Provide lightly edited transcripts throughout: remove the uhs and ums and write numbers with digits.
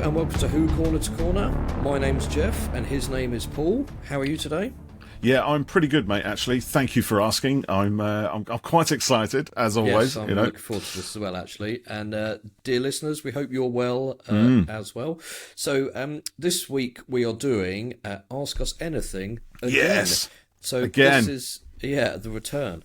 and welcome to Who Corner to Corner. My name's Jeff and his name is Paul. How are you today? Yeah, I'm pretty good, mate, actually. Thank you for asking. I'm quite excited, as always. Yes, I'm looking forward to this as well, actually. And dear listeners, we hope you're well as well. So this week we are doing Ask Us Anything again. Yes! So again. This is, the return.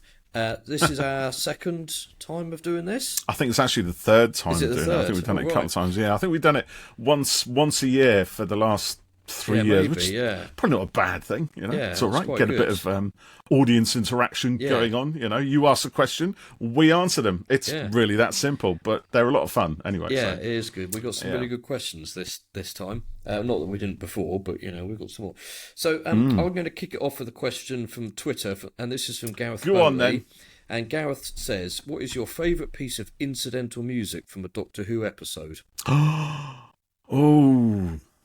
This is our second time of doing this. I think it's actually the third time Is it the doing it. third? I think we've done it a Right. couple of times. Yeah, I think we've done it once a year for the last 3 years, maybe, which is yeah. probably not a bad thing. You know, Yeah, it's all right. it's quite Get a bit good. of audience interaction going on. You know, you ask a question, we answer them. It's really that simple, but they're a lot of fun anyway. Yeah, so. it is good. We got some really good questions this time. Not that we didn't before, but we've got some more. So I'm going to kick it off with a question from Twitter, and this is from Gareth. Go on, then. And Gareth says, "What is your favourite piece of incidental music from a Doctor Who episode?" Oh,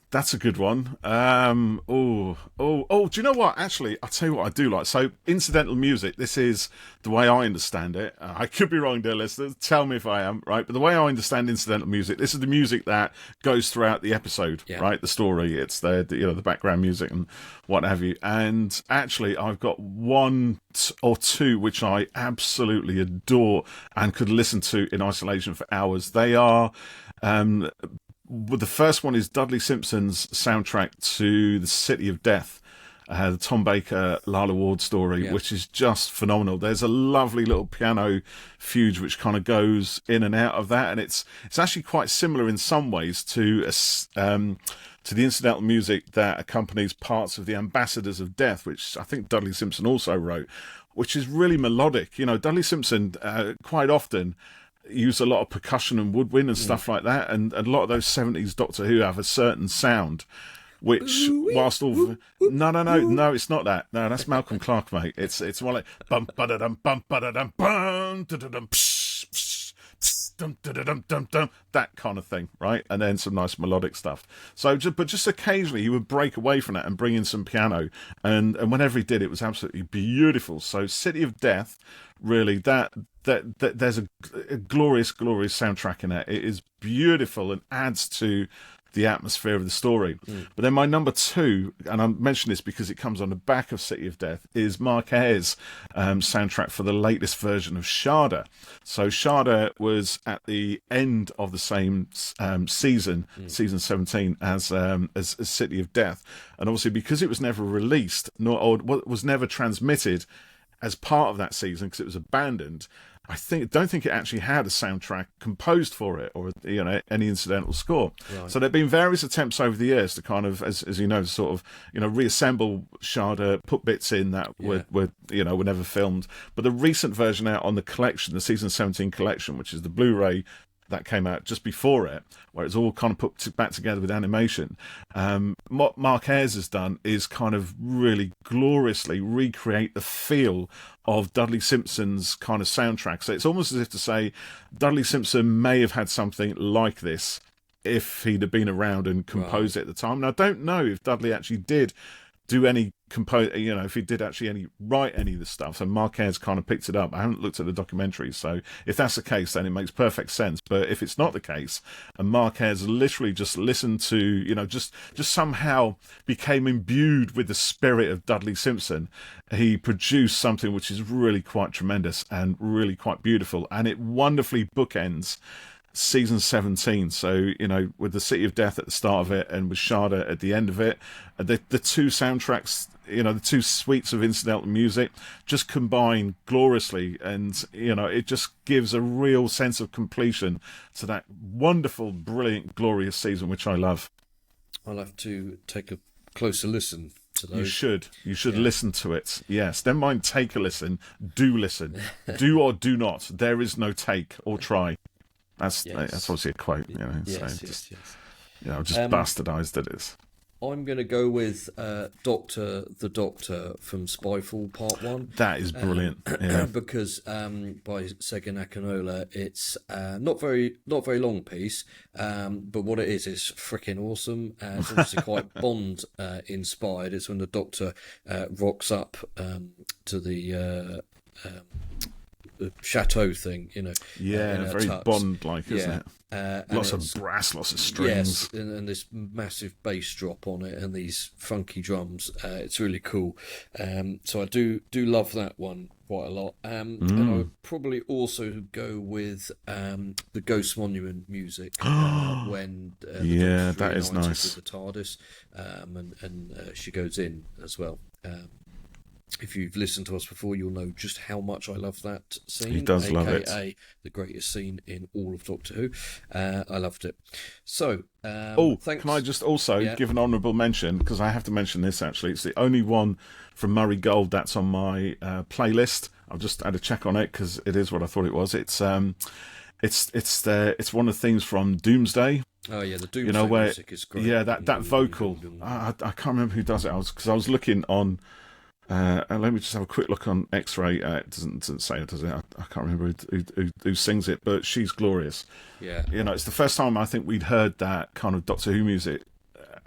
that's a good one. Do you know what? Actually, I'll tell you what I do like. So, incidental music, this is the way I understand it. I could be wrong, dear listeners. Tell me if I am, right? But the way I understand incidental music, this is the music that goes throughout the episode, right? The story, it's the background music and what have you. And actually, I've got one or two which I absolutely adore and could listen to in isolation for hours. They are... Well, the first one is Dudley Simpson's soundtrack to The City of Death, the Tom Baker, Lalla Ward story, which is just phenomenal. There's a lovely little piano fugue which kind of goes in and out of that, and it's actually quite similar in some ways to the incidental music that accompanies parts of The Ambassadors of Death, which I think Dudley Simpson also wrote, which is really melodic. You know, Dudley Simpson quite often use a lot of percussion and woodwind and stuff like that, and a lot of those 70s Doctor Who have a certain sound which whilst all no it's not that. No, that's Malcolm Clark, mate. It's more like bum ba-da-dum bum ba-da-dum bum da-da-dum psh, psh, psh, dum da-da-dum dum dum, that kind of thing, right? And then some nice melodic stuff. So just occasionally he would break away from that and bring in some piano, and whenever he did, it was absolutely beautiful. So City of Death, really, that there's a glorious soundtrack in that. It is beautiful and adds to the atmosphere of the story. But then my number two, and I mention this because it comes on the back of City of Death, is Mark Ayres' soundtrack for the latest version of Shada. So Shada was at the end of the same season 17, as City of Death, and obviously because it was never released or was never transmitted as part of that season because it was abandoned, don't think it actually had a soundtrack composed for it, or any incidental score. Right. So there've been various attempts over the years to kind of, as you know, sort of reassemble Shada, put bits in that were never filmed. But the recent version out on the collection, the season 17 collection, which is the Blu-ray that came out just before it, where it's all kind of put back together with animation. What Mark Ayres has done is kind of really gloriously recreate the feel of Dudley Simpson's kind of soundtrack. So it's almost as if to say Dudley Simpson may have had something like this if he'd have been around and composed it at the time. And I don't know if Dudley actually did do any if he did actually write any of the stuff. So Mark Ayres kind of picked it up. I haven't looked at the documentary, so if that's the case, then it makes perfect sense. But if it's not the case, and Mark Ayres literally just listened to, just somehow became imbued with the spirit of Dudley Simpson, he produced something which is really quite tremendous and really quite beautiful, and it wonderfully bookends season 17. So with the City of Death at the start of it and with Shada at the end of it, the two soundtracks, the two suites of incidental music just combine gloriously, and it just gives a real sense of completion to that wonderful, brilliant, glorious season, which I love. I'll have to take a closer listen to those. You should listen to it. Yes, don't mind take a listen. Do listen. Do or do not. There is no take or try. That's obviously a quote, Yes. Just bastardised it is. I'm going to go with Doctor the Doctor from Spyfall Part 1. That is brilliant. Because by Sega Nakanola, it's not very long piece, but what it is freaking awesome. It's obviously quite Bond inspired. It's when the Doctor rocks up to the chateau thing, you know. Yeah, very tux. Bond-like, isn't Yeah. it? And Lots of it's- brass, lots of strings. Yes, and this massive bass drop on it, and these funky drums. It's really cool. So I do love that one quite a lot. And I would probably also go with the Ghost Monument music when the Yeah, Doctor's that is reunited nice. with the TARDIS, and she goes in as well. If you've listened to us before, you'll know just how much I love that scene. He does love it. AKA the greatest scene in all of Doctor Who. I loved it. So, thanks. Can I just also Yeah. give an honourable mention, because I have to mention this actually. It's the only one from Murray Gold that's on my playlist. I've just had a check on it because it is what I thought it was. It's one of the things from Doomsday. Oh yeah, the Doomsday You know where? music is great. Yeah, that vocal. I can't remember who does it. Because I was looking on. Let me just have a quick look on X-Ray. It doesn't say it, does it? I can't remember who sings it, but she's glorious. Yeah, You know, it's the first time I think we'd heard that kind of Doctor Who music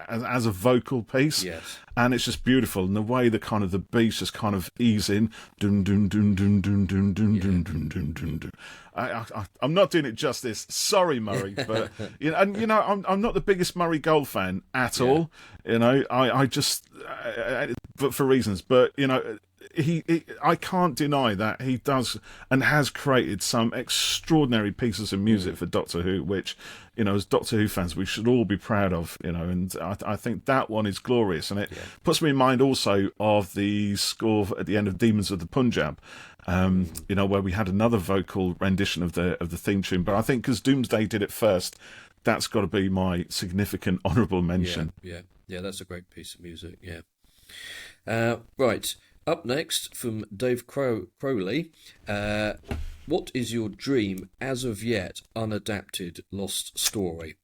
as a vocal piece. yes, And it's just beautiful, and the way the kind of the beats just kind of ease in, dun dun dun dun dun dun dun dun dun dun dun dun. I'm not doing it justice. Sorry, Murray, but I'm not the biggest Murray Gold fan at all. You know, I just, but for reasons, but I can't deny that he does and has created some extraordinary pieces of music for Doctor Who, which, as Doctor Who fans, we should all be proud of, and I think that one is glorious. And it puts me in mind also of the score at the end of Demons of the Punjab, where we had another vocal rendition of the theme tune. But I think because Doomsday did it first, that's got to be my significant honourable mention. Yeah, that's a great piece of music. Yeah. Right. Up next from Dave Crowley, what is your dream as of yet unadapted lost story?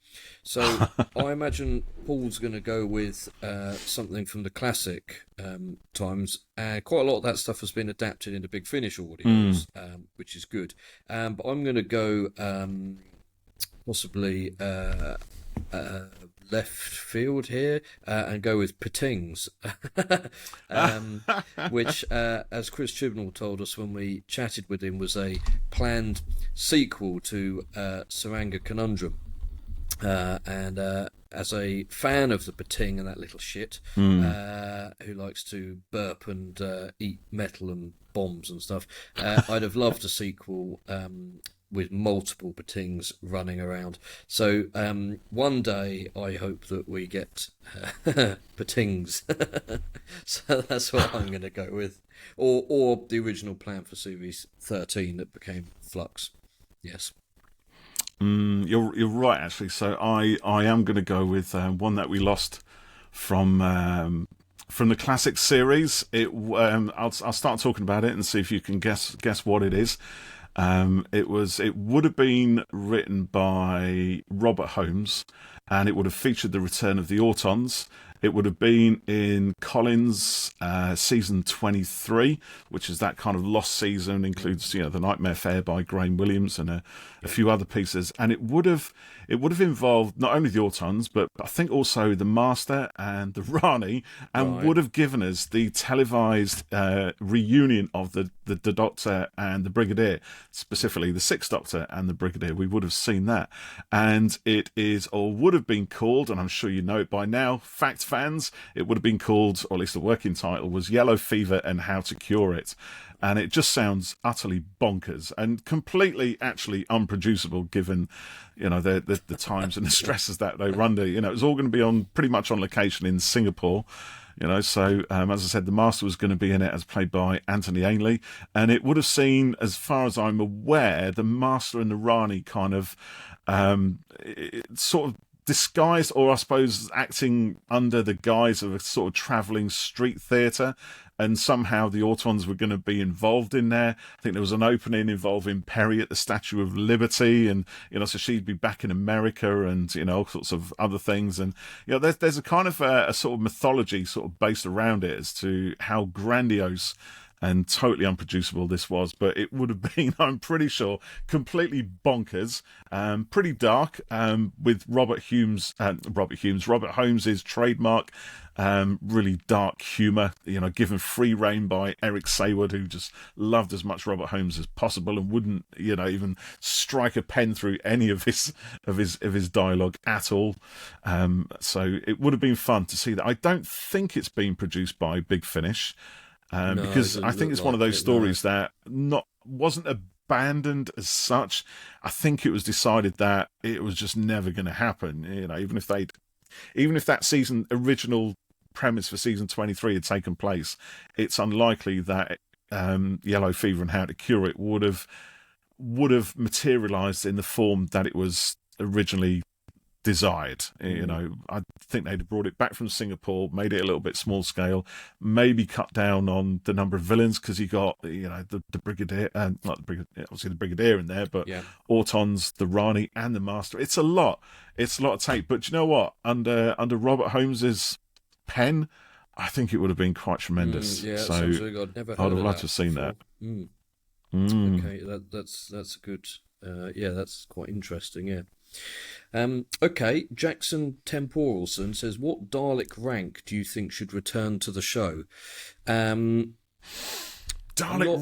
So I imagine Paul's going to go with something from the classic times. Quite a lot of that stuff has been adapted into Big Finish audios, which is good. But I'm going to go possibly left field here and go with Patings, which, as Chris Chibnall told us when we chatted with him, was a planned sequel to Saranga Conundrum. And as a fan of the Pating and that little shit, who likes to burp and eat metal and bombs and stuff, I'd have loved a sequel with multiple Patings running around. So one day I hope that we get Patings. So that's what I'm going to go with. Or the original plan for Series 13 that became Flux. Yes. You're right, actually. So I am going to go with one that we lost from the classic series. I'll start talking about it and see if you can guess what it is. It would have been written by Robert Holmes, and it would have featured the return of the Autons. It would have been in Collins' season 23, which is that kind of lost season, includes The Nightmare Fair by Graham Williams and a few other pieces. And it would have involved not only the Autons, but I think also the Master and the Rani, and would have given us the televised reunion of the Doctor and the Brigadier, specifically the Sixth Doctor and the Brigadier. We would have seen that. And it is, or would have been called, and I'm sure you know it by now, fact fans, it would have been called, or at least the working title was Yellow Fever and How to Cure It. And it just sounds utterly bonkers and completely actually unproducible given, the times and the stresses that they run to. It was all going to be pretty much on location in Singapore. So as I said, the Master was going to be in it as played by Anthony Ainley, and it would have seen, as far as I'm aware, the Master and the Rani kind of sort of disguised, or I suppose acting under the guise of a sort of travelling street theatre, and somehow the Autons were going to be involved in there. I think there was an opening involving Perry at the Statue of Liberty, and so she'd be back in America, and all sorts of other things. And there's a kind of a sort of mythology sort of based around it as to how grandiose and totally unproducible this was, but it would have been, I'm pretty sure, completely bonkers, pretty dark, with Robert Holmes's trademark, really dark humour, given free rein by Eric Sayward, who just loved as much Robert Holmes as possible and wouldn't, even strike a pen through any of his dialogue at all. So it would have been fun to see that. I don't think it's been produced by Big Finish, No, because it I think doesn't it's look one of like those it, stories that wasn't abandoned as such. I think it was decided that it was just never going to happen. Even if that original premise for season 23 had taken place, it's unlikely that Yellow Fever and How to Cure It would have materialized in the form that it was originally desired. I think they'd brought it back from Singapore, made it a little bit small scale, maybe cut down on the number of villains, because you got the Brigadier, not the Brigadier, obviously the Brigadier in there, but yeah. Autons, the Rani, and the Master. It's a lot to take. But you know what? Under Robert Holmes's pen, I think it would have been quite tremendous. Yeah, so sounds really good. I'd never heard I'd have of loved that to have seen before. that. Okay, that's good. That's quite interesting. Yeah. Okay, Jackson Temporalson says, what Dalek rank do you think should return to the show? Dalek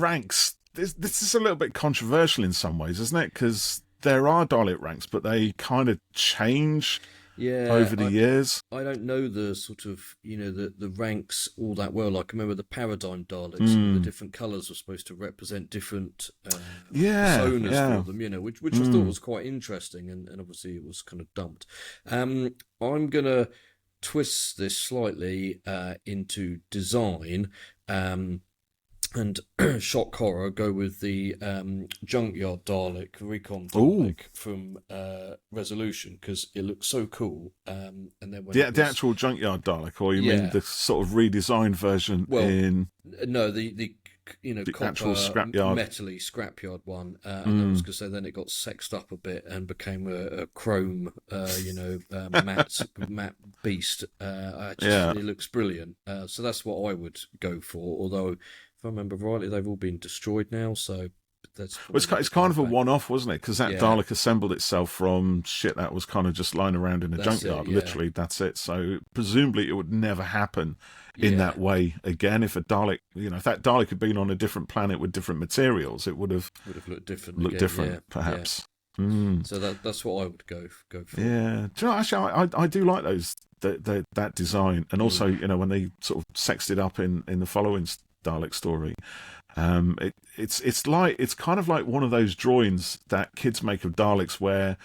ranks. This is a little bit controversial in some ways, isn't it? Because there are Dalek ranks, but they kind of change over the years. I don't know the sort of, the ranks all that well. Like, I remember the Paradigm Daleks, and the different colours were supposed to represent different personas for them, which I thought was quite interesting, and obviously it was kind of dumped. I'm going to twist this slightly into design, and shock horror, go with the Junkyard Dalek, Recon Dalek from Resolution, because it looks so cool. And then when the actual Junkyard Dalek, or you mean the sort of redesigned version? No, the copper, actual scrapyard, metally scrapyard one. And I was going to say, then it got sexed up a bit and became a chrome, matte beast. It looks brilliant. So that's what I would go for. Although, if I remember rightly, they've all been destroyed now, so it's kind of a one-off, wasn't it? Because that Dalek assembled itself from shit that was kind of just lying around in a junkyard. Literally, that's it. So presumably it would never happen in that way again. If a Dalek, if that Dalek had been on a different planet with different materials, it would have looked different. Perhaps. Yeah. So that's what I would go for. Yeah. Do you know, actually, I do like those that design, and also when they sort of sexed it up in the following Dalek story, it's kind of like one of those drawings that kids make of Daleks, where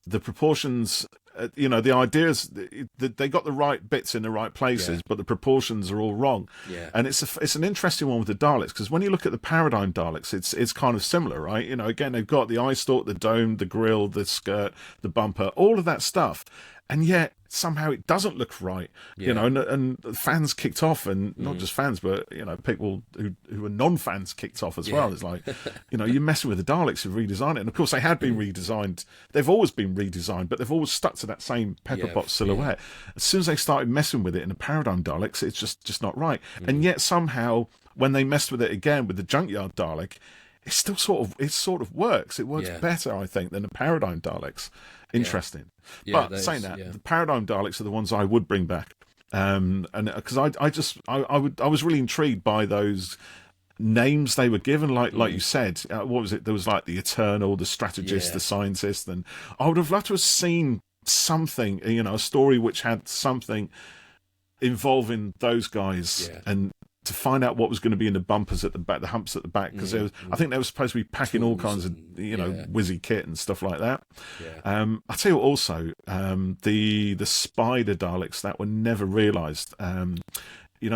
the proportions, the ideas, they got the right bits in the right places, but the proportions are all wrong. And it's an interesting one with the Daleks, because when you look at the Paradigm Daleks, it's kind of similar, right? Again, they've got the eye stalk, the dome, the grille, the skirt, the bumper, all of that stuff, and yet somehow it doesn't look right, and fans kicked off, and not just fans, but people who are non-fans kicked off as well. It's like, you're messing with the Daleks who redesigned it, and of course they had been redesigned. They've always been redesigned, but they've always stuck to that same pepper pot silhouette. As soon as they started messing with it in the Paradigm Daleks, it's just not right. And yet somehow when they messed with it again with the Junkyard Dalek, it still sort of works. It works better, I think, than the Paradigm Daleks. Interesting. But saying that, the Paradigm Daleks are the ones I would bring back, and because I was really intrigued by those names they were given, like you said. What was it? There was like the Eternal, the Strategist, the Scientist, and I would have loved to have seen something, a story which had something involving those guys, and to find out what was going to be in the bumpers at the back, the humps at the back, because I think they were supposed to be packing all kinds of whizzy kit and stuff like that. I'll tell you what, also the spider Daleks that were never realised.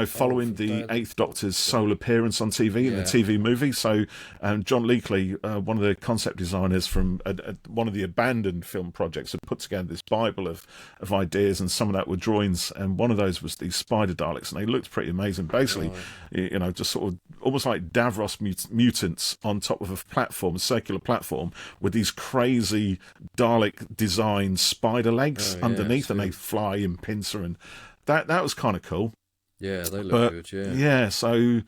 Following the Eighth Doctor's sole appearance on TV in the TV movie. So John Leakley, one of the concept designers from one of the abandoned film projects, had put together this Bible of ideas, and some of that were drawings, and one of those was these spider Daleks, and they looked pretty amazing. Basically, just sort of almost like Davros mutants on top of a circular platform, with these crazy Dalek designed spider legs underneath, and they fly and pincer, and that was kind of cool. Yeah, they look good. So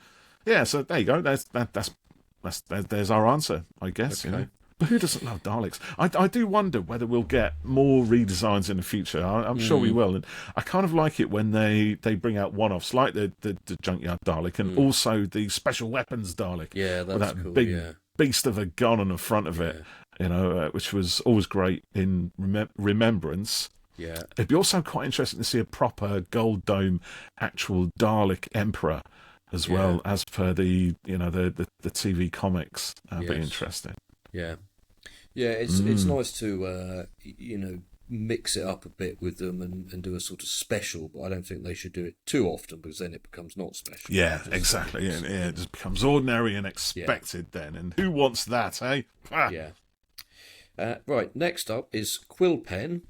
Yeah, so there you go. There's our answer, I guess. Okay. But who doesn't love Daleks? I do wonder whether we'll get more redesigns in the future. I'm sure we will, and I kind of like it when they bring out one-offs like the Junkyard Dalek and also the Special Weapons Dalek. Yeah, with that's that cool. big Yeah. beast of a gun on the front of it, which was always great in remembrance. Yeah. It'd be also quite interesting to see a proper gold dome actual Dalek Emperor as well, as per the TV comics. That'd be interesting. Yeah. Yeah, it's nice to mix it up a bit with them and do a sort of special, but I don't think they should do it too often because then it becomes not special. Yeah, exactly. Yeah, it just becomes ordinary and expected then. And who wants that, eh? Ah. Yeah. Right, next up is Quilpen.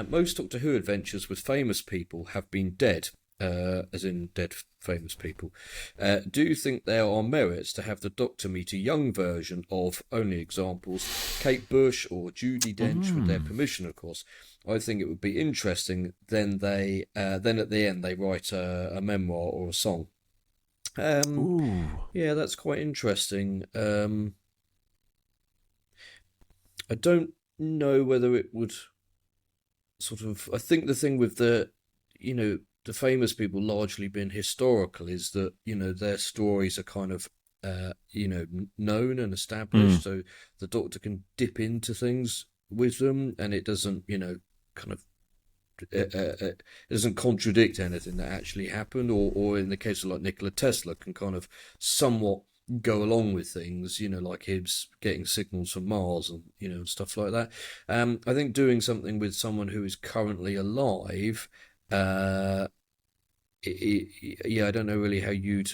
Most Doctor Who adventures with famous people have been dead, as in dead famous people. Do you think there are merits to have the Doctor meet a young version of, only examples, Kate Bush or Judi Dench, with their permission, of course? I think it would be interesting. Then at the end they write a memoir or a song. Yeah, that's quite interesting. I don't know whether it would sort of. I think the thing with the famous people largely being historical is that their stories are kind of known and established, so the Doctor can dip into things with them, and it doesn't kind of it doesn't contradict anything that actually happened, or in the case of like Nikola Tesla, can kind of somewhat go along with things, like him getting signals from Mars and stuff like that. I think doing something with someone who is currently alive, I don't know really how you'd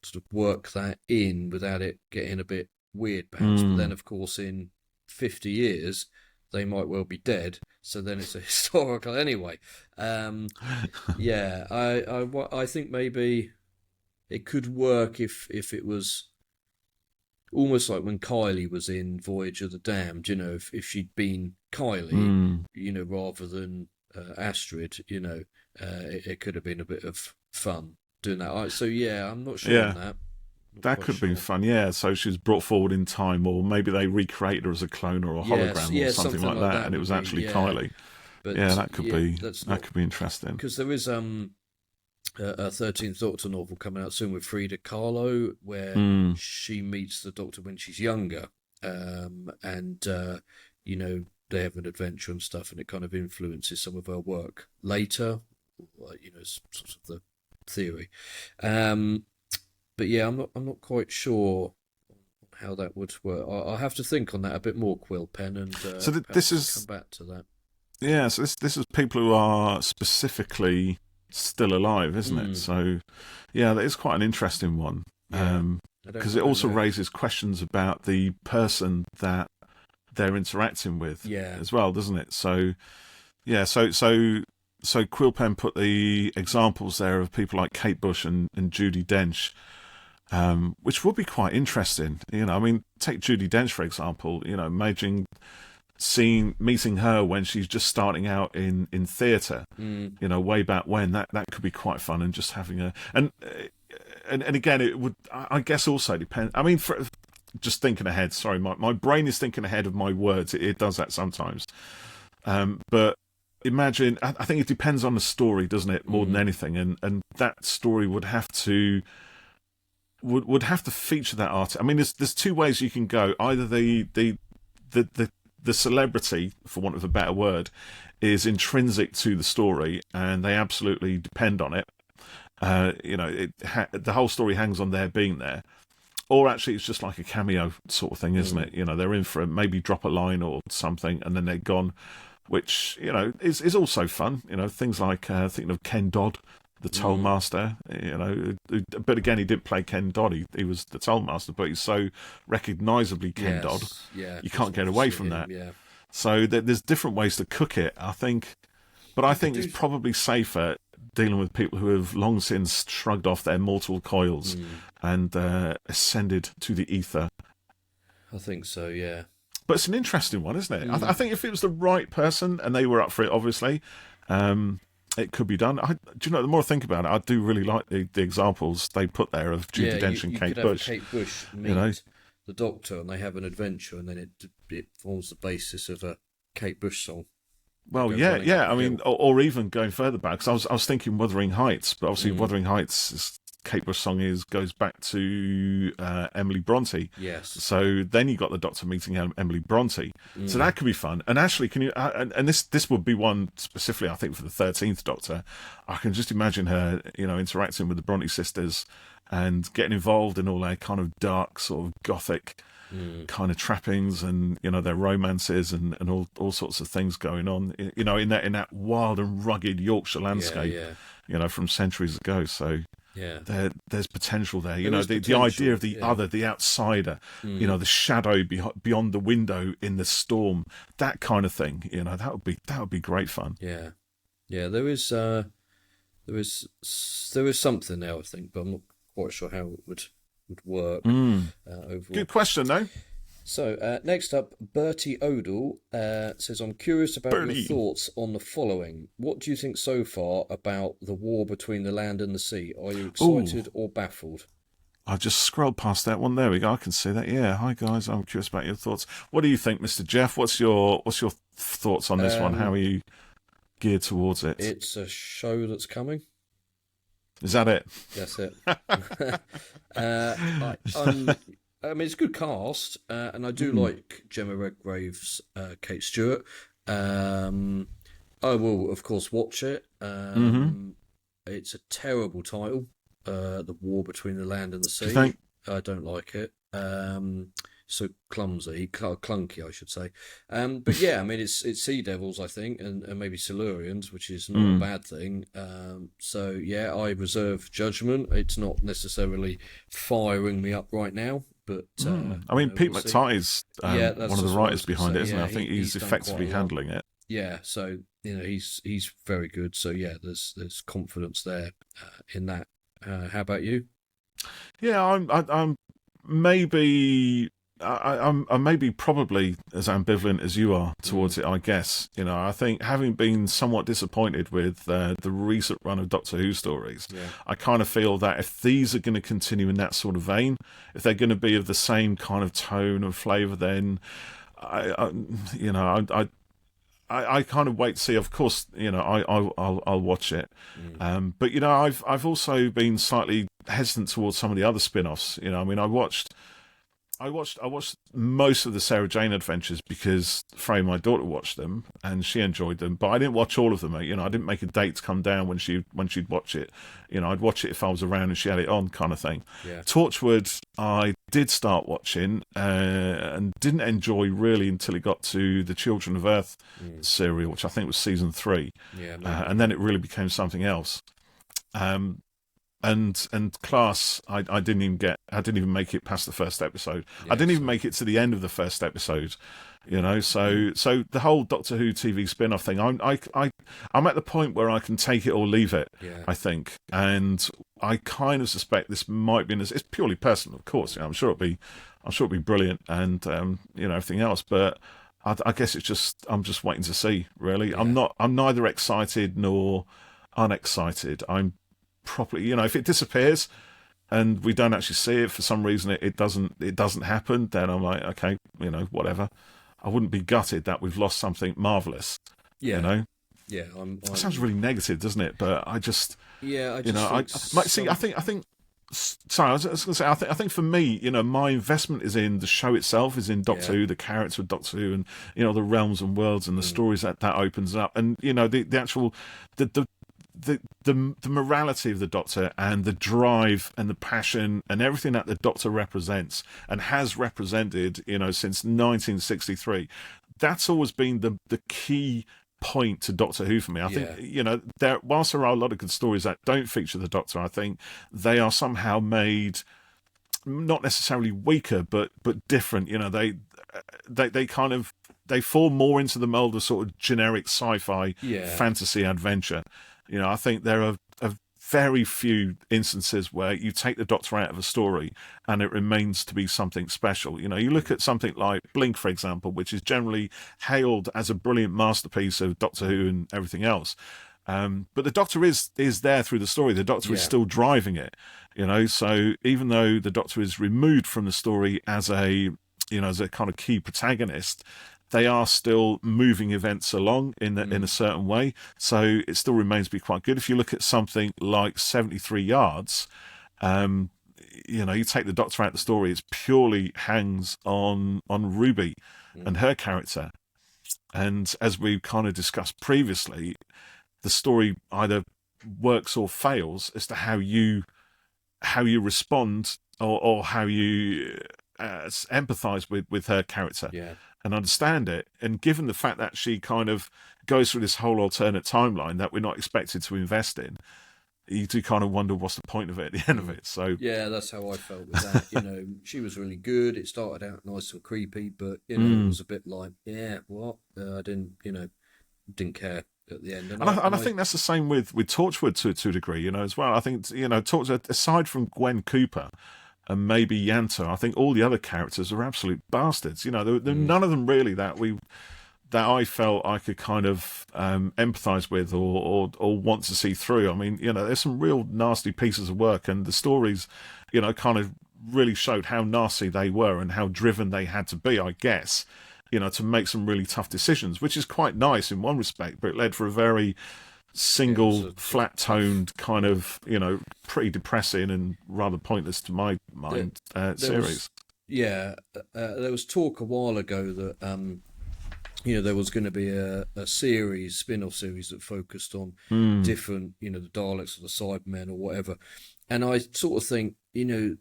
sort of work that in without it getting a bit weird, perhaps. But then, of course, in 50 years, they might well be dead. So then it's a historical anyway. I think maybe it could work if it was almost like when Kylie was in Voyage of the Damned, if she'd been Kylie, rather than Astrid, it could have been a bit of fun doing that. So yeah, I'm not sure on that. That could be fun, yeah. So she's brought forward in time, or maybe they recreated her as a clone or a hologram or something like that, and it was actually Kylie. But that could be interesting. Because there is a 13th Doctor novel coming out soon with Frida Kahlo, where she meets the Doctor when she's younger, and they have an adventure and stuff, and it kind of influences some of her work later, sort of the theory. But yeah, I'm not quite sure how that would work. I'll have to think on that a bit more, Quilpen, and so this is come back to that. Yeah, so this is people who are specifically still alive, isn't it? So yeah, that is quite an interesting one, because it also raises questions about the person that they're interacting with, as well, doesn't it? So yeah, so Quilpen put the examples there of people like Kate Bush and Judi Dench, which would be quite interesting. I mean, take Judi Dench for example. Imagine meeting her when she's just starting out in theatre. Way back when. That could be quite fun, and just having her and again, it would, I guess, also depend. I mean, just thinking ahead. Sorry, my brain is thinking ahead of my words. It does that sometimes, but. Imagine, I think it depends on the story, doesn't it, more than anything, and that story would have to feature that art. I mean, there's two ways you can go. Either the celebrity, for want of a better word, is intrinsic to the story, and they absolutely depend on it. The whole story hangs on their being there. Or actually, it's just like a cameo sort of thing, isn't it? They're in for maybe drop a line or something, and then they're gone. Which is also fun. Things like thinking of Ken Dodd, the Tollmaster. But again, he didn't play Ken Dodd. He was the Tollmaster, but he's so recognisably Ken Dodd. Yeah, you can't get away from that. Yeah. So there's different ways to cook it, I think. But I think it's probably safer dealing with people who have long since shrugged off their mortal coils and ascended to the ether. I think so. Yeah. But it's an interesting one, isn't it? I think if it was the right person and they were up for it, obviously, it could be done. Do you know? The more I think about it, I do really like the examples they put there of Judi Yeah, Dench and you Kate could have Bush. Kate Bush You know, meet the Doctor, and they have an adventure, and then it forms the basis of a Kate Bush song. well, Goes yeah, running yeah. up I the mean, hill. or even going further back, because I was thinking Wuthering Heights, but obviously Mm, Wuthering Heights, Kate Bush song goes back to Emily Bronte. yes. So then you got the Doctor meeting Emily Bronte. So Mm, that could be fun. And actually, can you? And this would be one specifically, I think, for the 13th Doctor. I can just imagine her, interacting with the Bronte sisters and getting involved in all their kind of dark, sort of gothic mm, kind of trappings, and their romances and all sorts of things going on. In that wild and rugged Yorkshire yeah, landscape. yeah, From centuries ago. So yeah. there's potential there. There is The idea potential. of the Yeah. other, the outsider, Mm, the shadow beyond the window in the storm, that kind of thing. That would be great fun. yeah, yeah. There is something there, I think, but I'm not quite sure how it would work overall. Good question, though. So, next up, Bertie Odell says, I'm curious about Bertie. your thoughts on the following. What do you think so far about the war between the land and the sea? Are you excited or baffled? I just scrolled past that one. There we go. I can see that. Yeah. Hi guys. I'm curious about your thoughts. What do you think, Mr. Jeff? What's your thoughts on this one? How are you geared towards it? It's a show that's coming. Is that it? That's it. I mean, it's a good cast, and I do like Gemma Redgrave's Kate Stewart. I will, of course, watch it. It's a terrible title, The War Between the Land and the Sea. Do you think? I don't like it. So clunky, I should say. But yeah, I mean, it's Sea Devils, I think, and maybe Silurians, which is not a bad thing. So yeah, I reserve judgment. It's not necessarily firing me up right now, but I mean, Pete we'll see. McTighe's Yeah, that's one of the just what I writers was gonna behind say. it, isn't Yeah, he? I think he's he's done effectively quite a lot. handling it. Yeah, so he's very good. So yeah, there's confidence there in that. How about you? Yeah, I'm maybe I'm maybe probably as ambivalent as you are towards it. I guess I think, having been somewhat disappointed with the recent run of Doctor Who stories, Yeah. I kind of feel that if these are going to continue in that sort of vein, if they're going to be of the same kind of tone and flavour, then I kind of wait to see. Of course, I'll watch it, but I've also been slightly hesitant towards some of the other spin-offs. I mean, I watched most of the Sarah Jane Adventures because Freya, my daughter, watched them and she enjoyed them, but I didn't watch all of them. I didn't make a date to come down when she'd watch it. I'd watch it if I was around and she had it on, kind of thing. Yeah. Torchwood, I did start watching and didn't enjoy really until it got to the Children of Earth serial, which I think was season 3, Yeah, and then it really became something else. And Class, I didn't even make it past the first episode. I didn't even make it to the end of the first episode. So the whole Doctor Who TV spin-off thing, I'm at the point where I can take it or leave it. Yeah. I think, and I kind of suspect this might be it's purely personal, of course. I'm sure it'll be brilliant, and everything else, but I guess I'm just waiting to see. Really, Yeah. I'm neither excited nor unexcited. I'm properly, if it disappears and we don't actually see it for some reason, it doesn't happen, then I'm like, okay, whatever. I wouldn't be gutted that we've lost something marvelous. Yeah. Yeah. That sounds really negative, doesn't it? But I just, Yeah, I you know, I just think I think. Sorry, I was going to say. I think for me, my investment is in the show itself, is in Doctor Who, the character of Doctor Who, and the realms and worlds and the stories that opens up, and the actual the morality of the Doctor and the drive and the passion and everything that the Doctor represents and has represented, since 1963. That's always been the key point to Doctor Who for me. I think, whilst there are a lot of good stories that don't feature the Doctor, I think they are somehow made not necessarily weaker, but different. They kind of, they fall more into the mold of sort of generic sci-fi fantasy adventure. I think there are very few instances where you take the Doctor out of a story and it remains to be something special. You look at something like Blink, for example, which is generally hailed as a brilliant masterpiece of Doctor Who and everything else. But the Doctor is there through the story. The Doctor is Yeah. still driving it, So even though the Doctor is removed from the story as as a kind of key protagonist, they are still moving events along in a certain way. So it still remains to be quite good. If you look at something like 73 Yards, you take the Doctor out of the story, it purely hangs on Ruby and her character. And as we kind of discussed previously, the story either works or fails as to how you respond or how you empathize with her character and understand it. And given the fact that she kind of goes through this whole alternate timeline that we're not expected to invest in, you do kind of wonder what's the point of it at the end of it. So yeah, that's how I felt with that. She was really good. It started out nice and creepy, but it was a bit like, what? I didn't care at the end. And I think that's the same with Torchwood to a degree, as well. I think Torchwood, aside from Gwen Cooper and maybe Yanto, I think all the other characters are absolute bastards. There none of them really that I felt I could kind of empathise with or want to see through. I mean, there's some real nasty pieces of work, and the stories, kind of really showed how nasty they were and how driven they had to be, I guess, to make some really tough decisions, which is quite nice in one respect, but it led for a very single, flat-toned kind of, pretty depressing and rather pointless to my mind series. There was talk a while ago that there was going to be a spin-off series that focused on different, the Daleks or the Cybermen or whatever. And I sort of think, a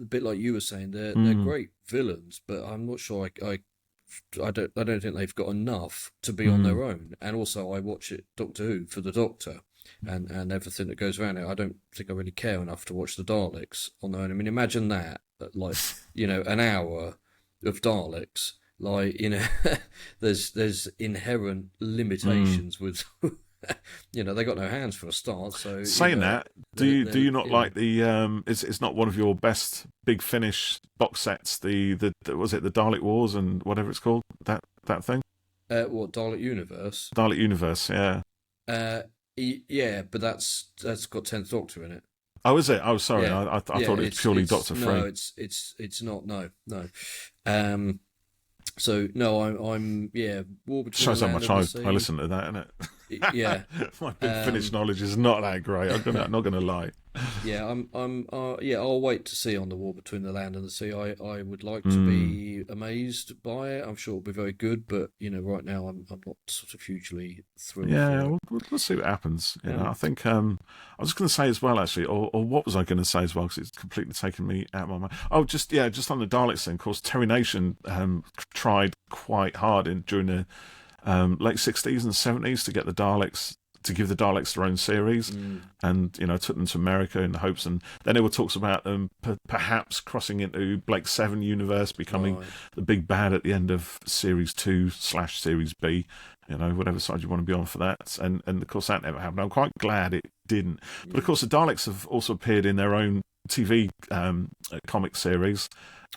bit like you were saying, they're great villains, but I'm not sure I don't think they've got enough to be on their own. And also, I watch Doctor Who for the Doctor and everything that goes around it. I don't think I really care enough to watch the Daleks on their own. I mean, imagine that, like, an hour of Daleks. Like, there's inherent limitations with, they got no hands for a start. So saying that, do you not like the it's not one of your best Big Finish box sets? The was it the Dalek Wars and whatever it's called, that thing? What, Dalek Universe? Dalek Universe, yeah. Yeah, but that's got 10th Doctor in it. Oh, is it? Oh, sorry, Yeah. I thought it was purely Doctor Free. No, it's not. No. So no, I'm War Between Shows the how Land much and the Sea. I listen to that, innit? Yeah. My Big Finish knowledge is not that great. I'm not gonna lie. Yeah, I'll wait to see on the War Between the Land and the Sea. I would like to be amazed by it. I'm sure it'll be very good, but right now I'm not sort of hugely thrilled. Yeah, we'll see what happens. I think I was going to say as well, actually, or what was I going to say as well? Because it's completely taken me out of my mind. Oh, just on the Daleks thing. Of course, Terry Nation tried quite hard during the late 60s and 70s to get the Daleks. To give the Daleks their own series, and took them to America in the hopes, and then there were talks about them perhaps crossing into Blake Seven universe, becoming the big bad at the end of Series 2/Series B, whatever side you want to be on for that, and of course that never happened. I'm quite glad it didn't, but of course the Daleks have also appeared in their own TV comic series.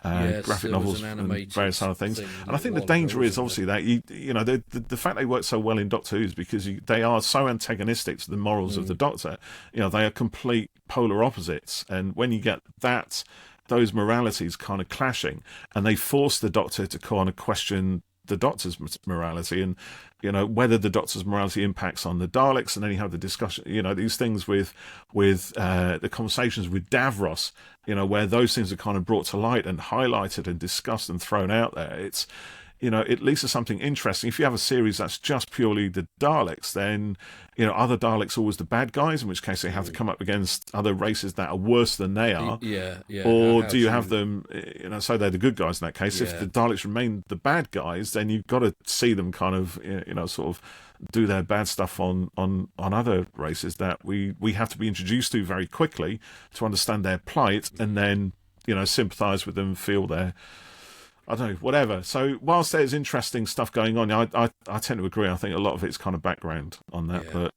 Graphic novels and various other things, and I think the danger is obviously that the fact they work so well in Doctor Who is because they are so antagonistic to the morals of the Doctor. They are complete polar opposites, and when you get those moralities kind of clashing, and they force the Doctor to kind of question the Doctor's morality, and whether the Doctor's morality impacts on the Daleks, and then you have the discussion, these things with the conversations with Davros, where those things are kind of brought to light and highlighted and discussed and thrown out there. It's it leads to something interesting. If you have a series that's just purely the Daleks, then other Daleks are always the bad guys, in which case they have to come up against other races that are worse than they are. Yeah. Or do you have them, so they're the good guys in that case? If the Daleks remain the bad guys, then you've got to see them kind of, sort of do their bad stuff on other races that we have to be introduced to very quickly to understand their plight, and then sympathise with them, feel their, I don't know, whatever. So whilst there's interesting stuff going on, I tend to agree. I think a lot of it's kind of background on that. But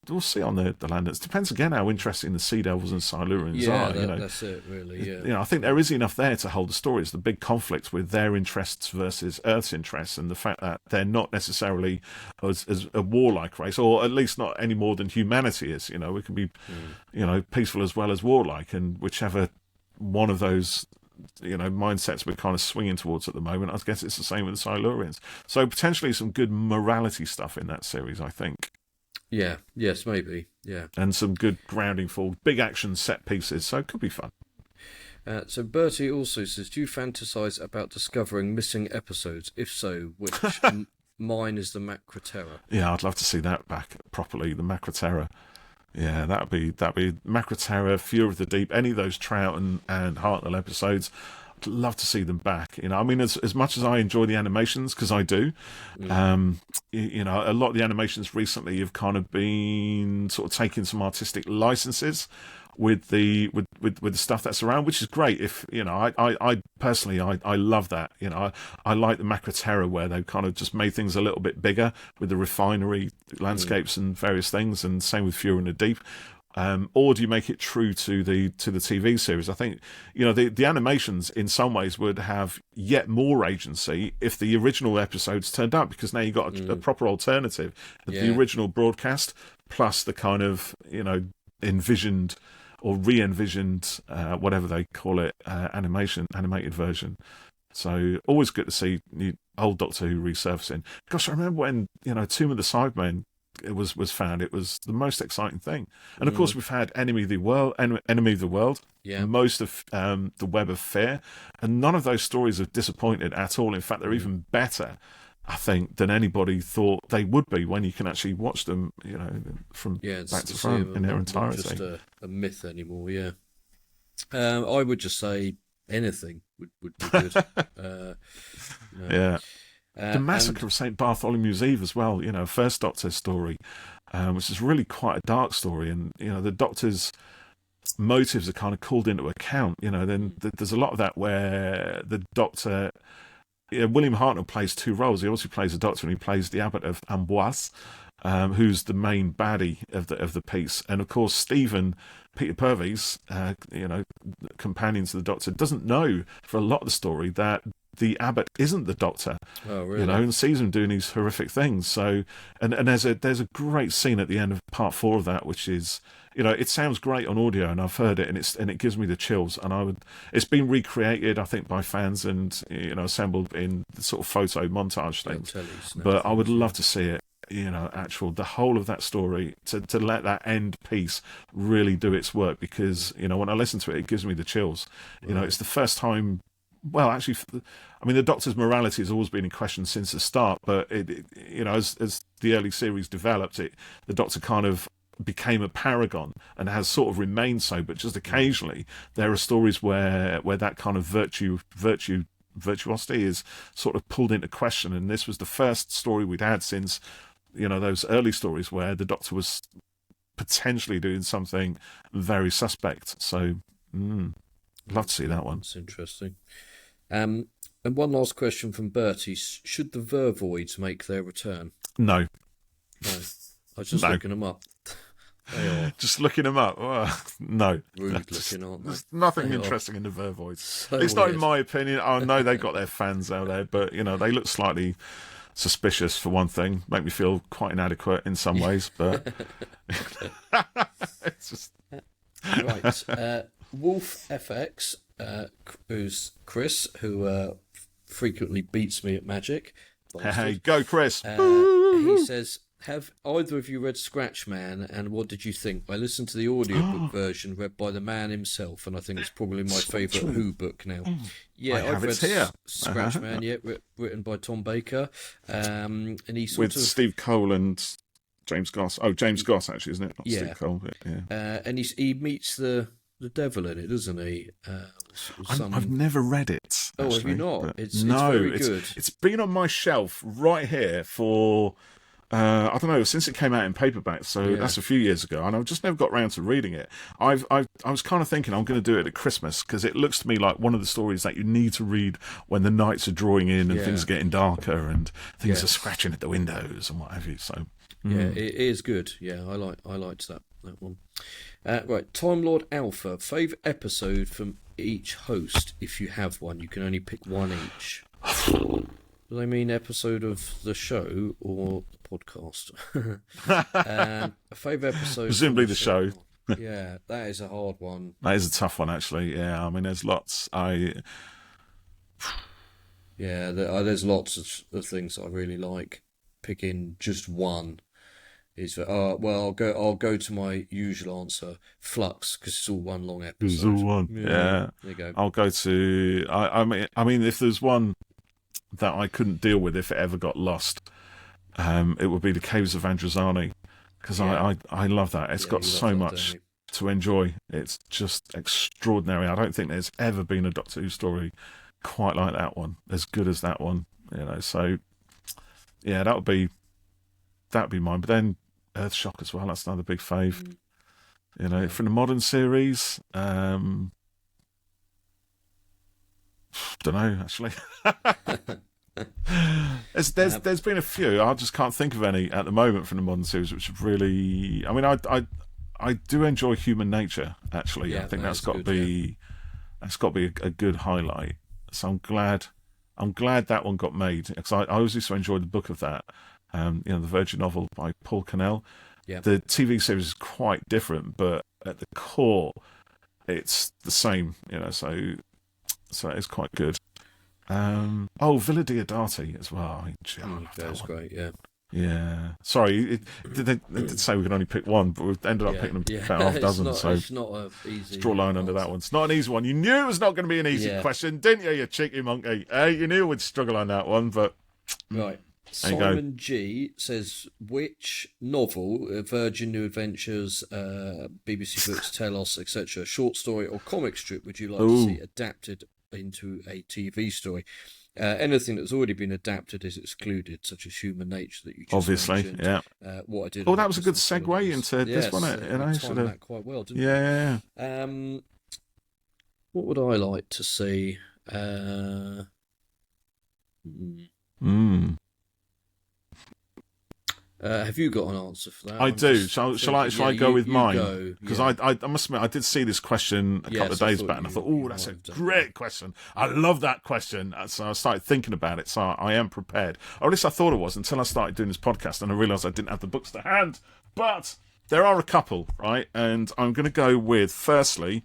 we'll see on the Landers. Depends again how interesting the Sea Devils and Silurians Yeah, are. that's it, really. Yeah. I think there is enough there to hold the story. It's the big conflict with their interests versus Earth's interests, and the fact that they're not necessarily as a warlike race, or at least not any more than humanity is. We can be, peaceful as well as warlike, and whichever one of those mindsets we're kind of swinging towards at the moment. I guess it's the same with the Silurians. So potentially some good morality stuff in that series, I think. Yeah. Yes, maybe. Yeah. And some good grounding for big action set pieces. So it could be fun. So Bertie also says, do you fantasize about discovering missing episodes? If so, which? Mine is the Macroterra. Yeah, I'd love to see that back properly. The Macroterra. Yeah, that'd be Macroterra, Fury of the Deep, any of those Trout and Hartnell episodes. I'd love to see them back. As much as I enjoy the animations, because I do, a lot of the animations recently have kind of been sort of taking some artistic licenses with the stuff that's around, which is great. If I personally I love that. I like the Macroterra where they've kind of just made things a little bit bigger with the refinery landscapes and various things, and same with Fury in the Deep. Or do you make it true to the TV series? I think the animations in some ways would have yet more agency if the original episodes turned up, because now you've got a proper alternative. The original broadcast plus the kind of envisioned or re-envisioned, whatever they call it, animated version. So always good to see old Doctor Who resurfacing. Gosh, I remember when Tomb of the Cybermen was found. It was the most exciting thing. And of course we've had Enemy of the World, most of the Web of Fear, and none of those stories have disappointed at all. In fact, they're even better, I think, than anybody thought they would be when you can actually watch them, from back to front in their entirety. Not just a myth anymore. Yeah, I would just say anything would be good. Yeah. The Massacre of St. Bartholomew's Eve as well, First Doctor's story, which is really quite a dark story, and the Doctor's motives are kind of called into account. Then there's a lot of that where the Doctor. William Hartnell plays two roles. He also plays the Doctor, and he plays the Abbot of Amboise, who's the main baddie of the piece. And of course, Stephen, Peter Purves, companion to the Doctor, doesn't know for a lot of the story that the Abbot isn't the Doctor. Oh, really? And sees him doing these horrific things. So, and there's a great scene at the end of part 4 of that, which is, it sounds great on audio, and I've heard it, and it gives me the chills. And it's been recreated, I think, by fans and assembled in the sort of photo montage things. But I would love to see it. The whole of that story, to let that end piece really do its work, because when I listen to it, it gives me the chills. Right. It's the first time. Well, actually, the Doctor's morality has always been in question since the start. But as the early series developed, the Doctor kind of became a paragon and has sort of remained so. But just occasionally, there are stories where that kind of virtuosity is sort of pulled into question. And this was the first story we'd had since those early stories where the Doctor was potentially doing something very suspect. So, love to see that one. That's interesting. And one last question from Bertie. Should the Vervoids make their return? No. No. I was just looking them up. They are. Just looking them up? No. Rude looking, aren't they? There's nothing interesting in the Vervoids. So it's not in my opinion. I know they got their fans out there, but, they look slightly suspicious for one thing. Make me feel quite inadequate in some ways, but... it's just... Right. Wolf FX, who's Chris, who frequently beats me at Magic. Hey, go Chris! He says, have either of you read Scratchman, and what did you think? I listened to the audiobook version read by the man himself, and I think it's probably my favourite Who book now. Yeah, I've read here. Scratchman, written by Tom Baker. And he with Steve Cole and James Goss. Oh, James Goss, actually, isn't it? Not Steve Cole, yeah. And he meets the devil in it, doesn't he? I've never read it. Actually, have you not? It's very good. It's been on my shelf right here for I don't know, since it came out in paperback. So that's a few years ago, and I've just never got around to reading it. I was kind of thinking I'm going to do it at Christmas, because it looks to me like one of the stories that you need to read when the nights are drawing in and things are getting darker and things are scratching at the windows and what have you. So Yeah, it is good. Yeah, I liked that one. Right, Time Lord Alpha, favourite episode from each host. If you have one, you can only pick one each. Do they mean episode of the show or the podcast? A favourite episode. Presumably the show. Yeah, that is a hard one. That is a tough one, actually. Yeah, I mean, there's lots. Yeah, there's lots of things I really like. Picking just one is well, I'll go to my usual answer, Flux, because it's all one long episode. It's all one. Yeah. There you go. I'll go to. I mean, if there's one that I couldn't deal with if it ever got lost, it would be the Caves of Androzani, because I love that. It's got so much to enjoy. It's just extraordinary. I don't think there's ever been a Doctor Who story quite like that one, as good as that one. So yeah, that'd be mine. But then Earthshock as well. That's another big fave. From the modern series, don't know actually. There's been a few. I just can't think of any at the moment from the modern series which have really. I mean, I do enjoy Human Nature actually. Yeah, I think that's got to be a good highlight. So I'm glad that one got made, because I always used to enjoy the book of that. The Virgin novel by Paul Cannell. Yeah. The TV series is quite different, but at the core, it's the same. So it's quite good. Villa Diodati as well. I love that was one. Great. Yeah. Yeah. Sorry, they did say we could only pick one, but we've ended up picking about half a dozen. It's not an easy. Draw a line under that one. It's not an easy one. You knew it was not going to be an easy question, didn't you, you cheeky monkey? You knew we'd struggle on that one, but right. Simon G says, which novel, Virgin New Adventures, BBC Books, Telos, etc., short story or comic strip would you like to see adapted into a TV story? Anything that's already been adapted is excluded, such as Human Nature that you just obviously mentioned. Yeah. What I did. That was a good segue into this, wasn't it? Timed that quite well, didn't yeah. What would I like to see? Have you got an answer for that? I do. Shall I go with mine? Because I must admit, I did see this question a couple of days back, and I thought, that's a great question. I love that question. So I started thinking about it. So I am prepared. Or at least I thought it was, until I started doing this podcast, and I realised I didn't have the books to hand. But there are a couple, right? And I'm going to go with, firstly,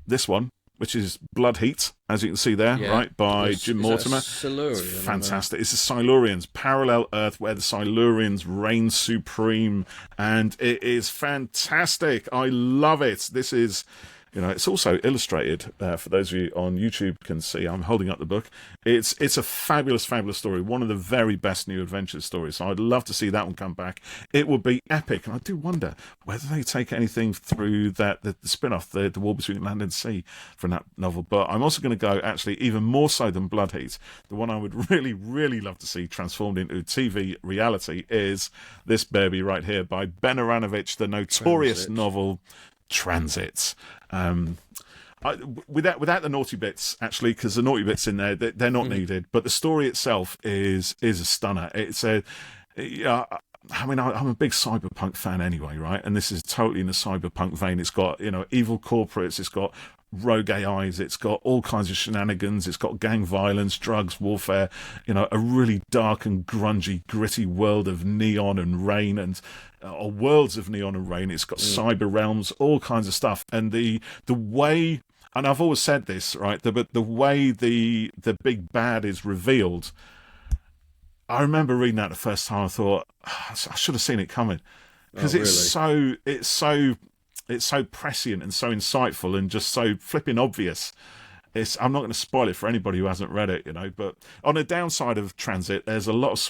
this one, which is Blood Heat, as you can see there, right, by Jim Mortimer. Silurian, it's fantastic. It's the Silurians, parallel Earth where the Silurians reign supreme, and it is fantastic. I love it. This is, it's also illustrated. For those of you on YouTube can see, I'm holding up the book. It's a fabulous, fabulous story. One of the very best New Adventures stories. So I'd love to see that one come back. It would be epic, and I do wonder whether they take anything through the spin-off, the War Between Land and Sea, from that novel. But I'm also going to go, actually, even more so than Blood Heat. The one I would really, really love to see transformed into TV reality is this baby right here by Ben Aranovich, the notorious novel Transit. Without the naughty bits, actually, because the naughty bits in there, they're not needed, but the story itself is a stunner. It's I'm a big cyberpunk fan anyway, right? And this is totally in the cyberpunk vein. It's got, evil corporates, it's got rogue AIs, it's got all kinds of shenanigans, it's got gang violence, drugs, warfare, a really dark and grungy, gritty world of neon and rain, and or worlds of neon and rain. It's got cyber realms, all kinds of stuff, and the way, and I've always said this, right, but the way the big bad is revealed, I remember reading that the first time. I thought, I should have seen it coming, because it's so prescient and so insightful and just so flipping obvious. I'm not going to spoil it for anybody who hasn't read it, but on the downside of Transit, there's a lot of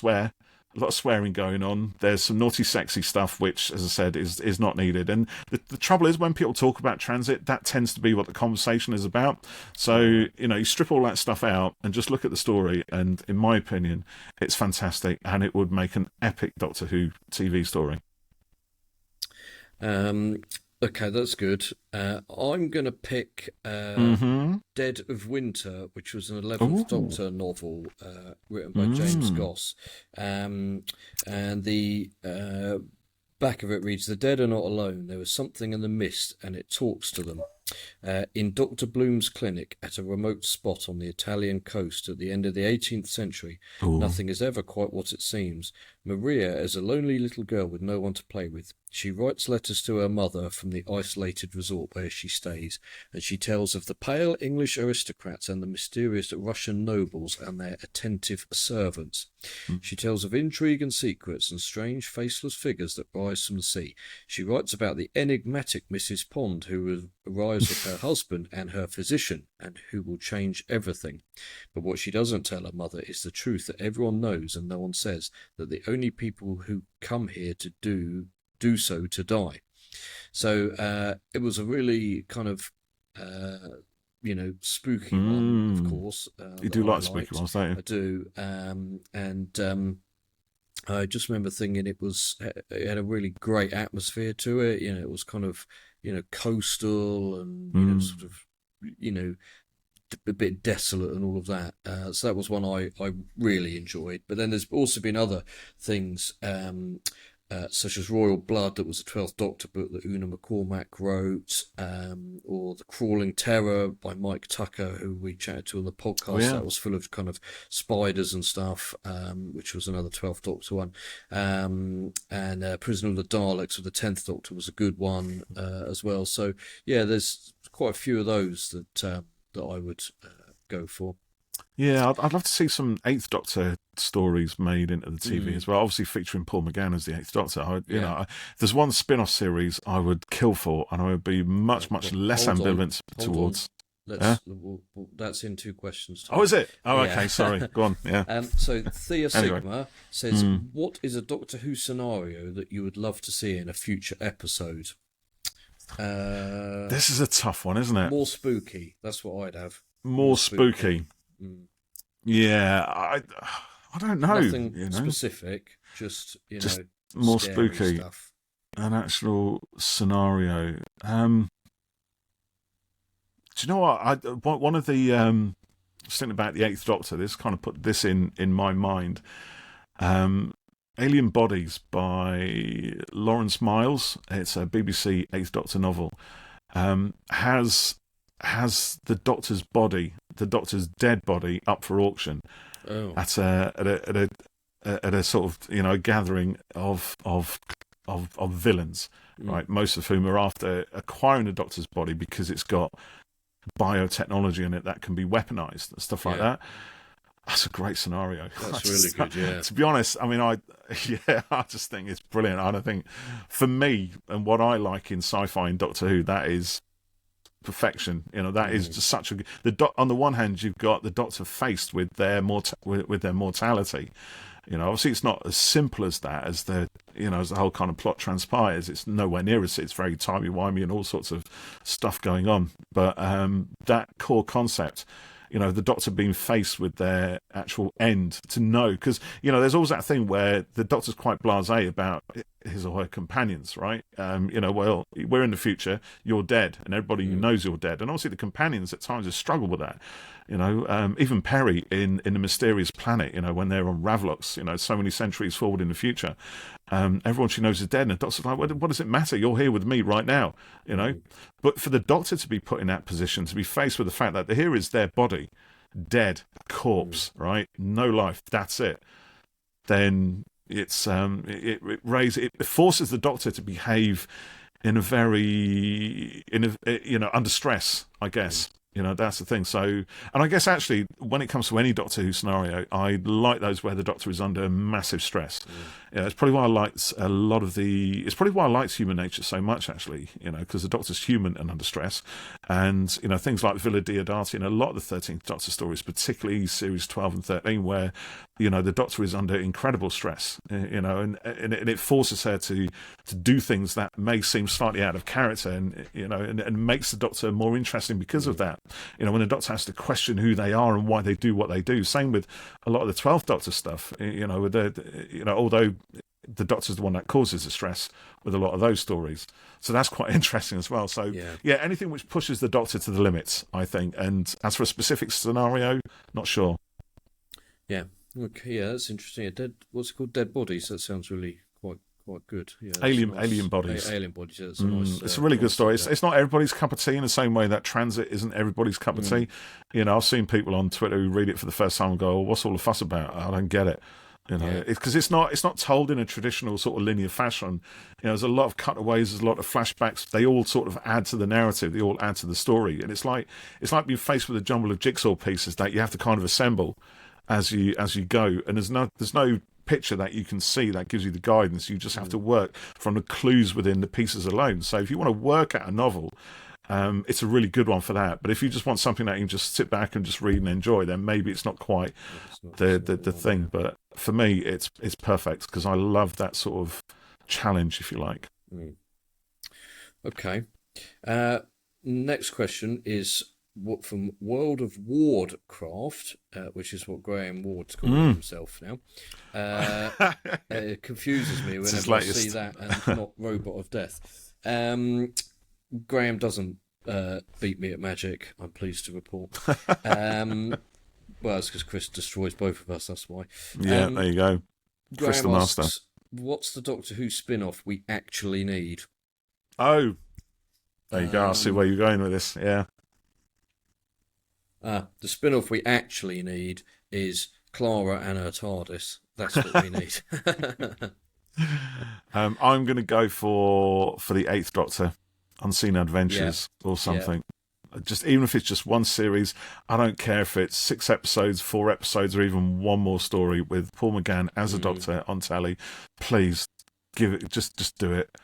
swearing going on. There's some naughty, sexy stuff, which, as I said, is not needed. And the trouble is, when people talk about Transit, that tends to be what the conversation is about. So, you strip all that stuff out and just look at the story. And in my opinion, it's fantastic, and it would make an epic Doctor Who TV story. Okay, that's good. I'm going to pick Dead of Winter, which was an 11th Doctor novel written by James Goss. And the back of it reads, "The dead are not alone. There is something in the mist, and it talks to them." In Dr. Bloom's clinic at a remote spot on the Italian coast at the end of the 18th century, Ooh. nothing is ever quite what it seems. Maria is a lonely little girl with no one to play with. She writes letters to her mother from the isolated resort where she stays, and she tells of the pale English aristocrats and the mysterious Russian nobles and their attentive servants. She tells of intrigue and secrets and strange faceless figures that rise from the sea. She writes about the enigmatic Mrs. Pond, who arrives with her husband and her physician, and who will change everything. But what she doesn't tell her mother is the truth that everyone knows and no one says, that the only people who come here to do so to die. So it was a really kind of spooky one, of course. You do like spooky ones, don't you? I do, and I just remember thinking it had a really great atmosphere to it. It was kind of coastal and sort of a bit desolate and all of that. So that was one I really enjoyed. But then there's also been other things. Such as Royal Blood, that was a 12th Doctor book that Una McCormack wrote, or The Crawling Terror by Mike Tucker, who we chatted to on the podcast. Oh, yeah. That was full of kind of spiders and stuff, which was another 12th Doctor one. And Prisoner of the Daleks with the 10th Doctor was a good one as well. So, yeah, there's quite a few of those that I would go for. Yeah, I'd love to see some Eighth Doctor stories made into the TV as well. Obviously featuring Paul McGann as the Eighth Doctor. There's one spin-off series I would kill for, and I would be much less ambivalent towards. That's in two questions. Oh, is it? Oh, yeah. Okay, sorry. Go on. Yeah. So Thea Sigma says, what is a Doctor Who scenario that you would love to see in a future episode? This is a tough one, isn't it? More spooky. That's what I'd have. More spooky. Yeah, I don't know. Nothing specific, just more spooky stuff. An actual scenario. Do you know what? One of the I was thinking about the Eighth Doctor. This kind of put this in my mind. Alien Bodies by Lawrence Miles. It's a BBC Eighth Doctor novel. Has the Doctor's body, the Doctor's dead body, up for auction at a sort of gathering of villains, right? Most of whom are after acquiring the Doctor's body because it's got biotechnology in it that can be weaponized and stuff like that. That's a great scenario. That's really good, yeah. To be honest, I mean, I just think it's brilliant. I think for me and what I like in sci-fi and Doctor Who, that is perfection. That is just such a on the one hand, you've got the Doctor faced with their mortality. Obviously it's not as simple as that, as the whole kind of plot transpires. It's nowhere near as it's very timey-wimey and all sorts of stuff going on. But that core concept, the Doctor being faced with their actual end, to know, because there's always that thing where the Doctor's quite blasé about his or her companions, right? Well, we're in the future, you're dead, and everybody knows you're dead, and obviously the companions at times have struggled with that. Even Perry in The Mysterious Planet, when they're on Ravlox, so many centuries forward in the future, everyone she knows is dead, and the Doctor's like, what does it matter? You're here with me right now, But for the Doctor to be put in that position, to be faced with the fact that here is their body, dead, corpse, right? No life, that's it. Then it's it forces the Doctor to behave in a very under stress, I guess. That's the thing. So, and I guess actually, when it comes to any Doctor Who scenario, I like those where the Doctor is under massive stress. It's probably why I liked a lot of it's probably why I liked Human Nature so much, actually. Because the Doctor's human and under stress, and things like Villa Diodati and a lot of the 13th Doctor stories, particularly series 12 and 13, where the Doctor is under incredible stress. And it forces her to do things that may seem slightly out of character, and makes the Doctor more interesting because of that. When the Doctor has to question who they are and why they do what they do. Same with a lot of the 12th Doctor stuff. Although the Doctor's the one that causes the stress with a lot of those stories. So that's quite interesting as well. So yeah, anything which pushes the Doctor to the limits, I think. And as for a specific scenario, not sure. Yeah. Okay. Yeah, that's interesting. What's it called? Dead Bodies. That sounds really quite quite good. Yeah, that's Alien nice. Alien Bodies. Alien Bodies. Yeah, it's a nice. It's a really good story. concept, It's not everybody's cup of tea in the same way that Transit isn't everybody's cup of tea. You know, I've seen people on Twitter who read it for the first time and go, oh, "What's all the fuss about? I don't get it." You know, because it's not told in a traditional sort of linear fashion. You know, there's a lot of cutaways, there's a lot of flashbacks. They all sort of add to the narrative. They all add to the story, and it's like being faced with a jumble of jigsaw pieces that you have to kind of assemble as you go. And there's no picture that you can see that gives you the guidance. You just have to work from the clues within the pieces alone. So if you want to work at a novel, it's a really good one for that. But if you just want something that you can just sit back and just read and enjoy, then maybe it's not quite the thing. But for me, it's perfect because I love that sort of challenge, if you like. Okay. Next question is from World of Wardcraft, which is what Graham Ward's calling himself now. It confuses me whenever I see that and not Robot of Death. Graham doesn't beat me at Magic, I'm pleased to report. Well, it's because Chris destroys both of us, that's why. Yeah, there you go. Chris the Master. What's the Doctor Who spin-off we actually need? Oh, there you go. I see where you're going with this, yeah. The spin-off we actually need is Clara and her TARDIS. That's what we need. I'm going to go for the Eighth Doctor, Unseen Adventures or something. Just even if it's just one series, I don't care if it's 6 episodes, 4 episodes, or even one more story with Paul McGann as a Doctor on telly. Please give it. Just do it.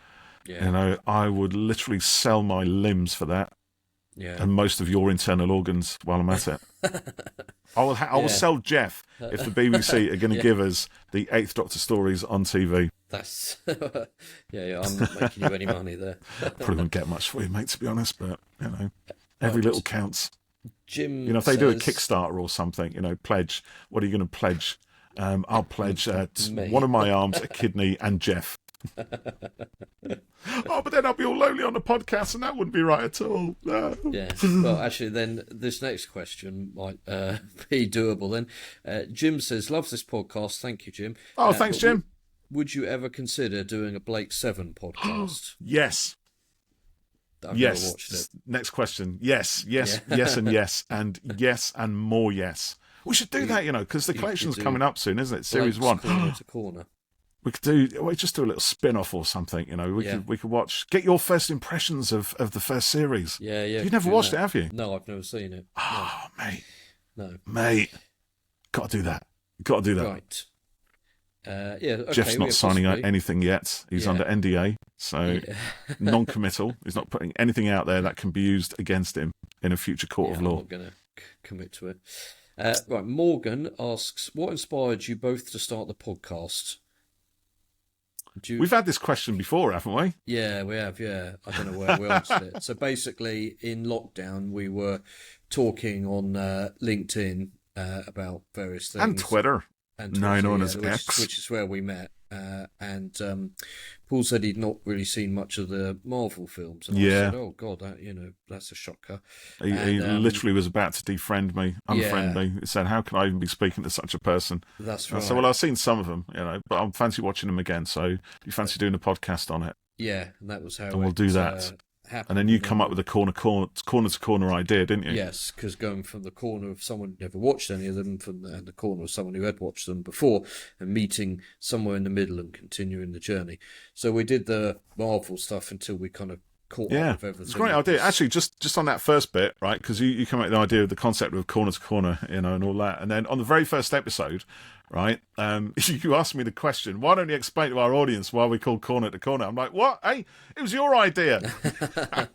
Yeah. You know, I would literally sell my limbs for that. Yeah. And most of your internal organs while I'm at it. I will sell Jeff if the BBC are going to give us the Eighth Doctor stories on TV. That's I'm not making you any money there. Probably won't get much for you, mate, to be honest, but you know, every little counts. Jim, you know, if they do a Kickstarter or something, you know, pledge. What are you going to pledge? I'll pledge one of my arms, a kidney, and Jeff. But then I'll be all lonely on the podcast, and that wouldn't be right at all. No. Yeah. Well, actually, then this next question might be doable. Then Jim says, "Loves this podcast. Thank you, Jim." Oh, thanks, Jim. Would you ever consider doing a Blake Seven podcast? Yes. I've never watched it. Next question. Yes, and yes, and yes, and more yes. We should do that, you know, because the collection's coming up soon, isn't it? Series Blake's 1. Corner to corner. We could just do a little spin-off or something, you know. We could watch. Get your first impressions of the first series. Yeah. You've never watched it, have you? No, I've never seen it. Oh, mate. No. Mate. Got to do that. Right. Okay, Jeff's not signing out anything yet. He's under NDA, so non-committal. He's not putting anything out there that can be used against him in a future court of law. I'm not going to commit to it. Right, Morgan asks, what inspired you both to start the podcast? We've had this question before, haven't we? Yeah, we have, yeah. I don't know where we answered it. So basically, in lockdown, we were talking on LinkedIn about various things. And Twitter. Now known as X. Which is where we met. And Paul said he'd not really seen much of the Marvel films. And I said, oh, God, that's a shocker. He literally was about to unfriend me. He said, how can I even be speaking to such a person? That's right. So, well, I've seen some of them, you know, but I fancy watching them again. So do you fancy doing a podcast on it? Yeah, and that was how and we'll do that. Happened. And then you come up with a corner to corner idea, didn't you? Yes, because going from the corner of someone who never watched any of them, from the corner of someone who had watched them before, and meeting somewhere in the middle and continuing the journey. So we did the Marvel stuff until we kind of caught up with everything. It's a great idea. Actually, just on that first bit, right, because you come up with the idea of the concept of corner to corner, you know, and all that. And then on the very first episode, right, you asked me the question, why don't you explain to our audience why we call corner to corner? I'm like, what? Hey, it was your idea. I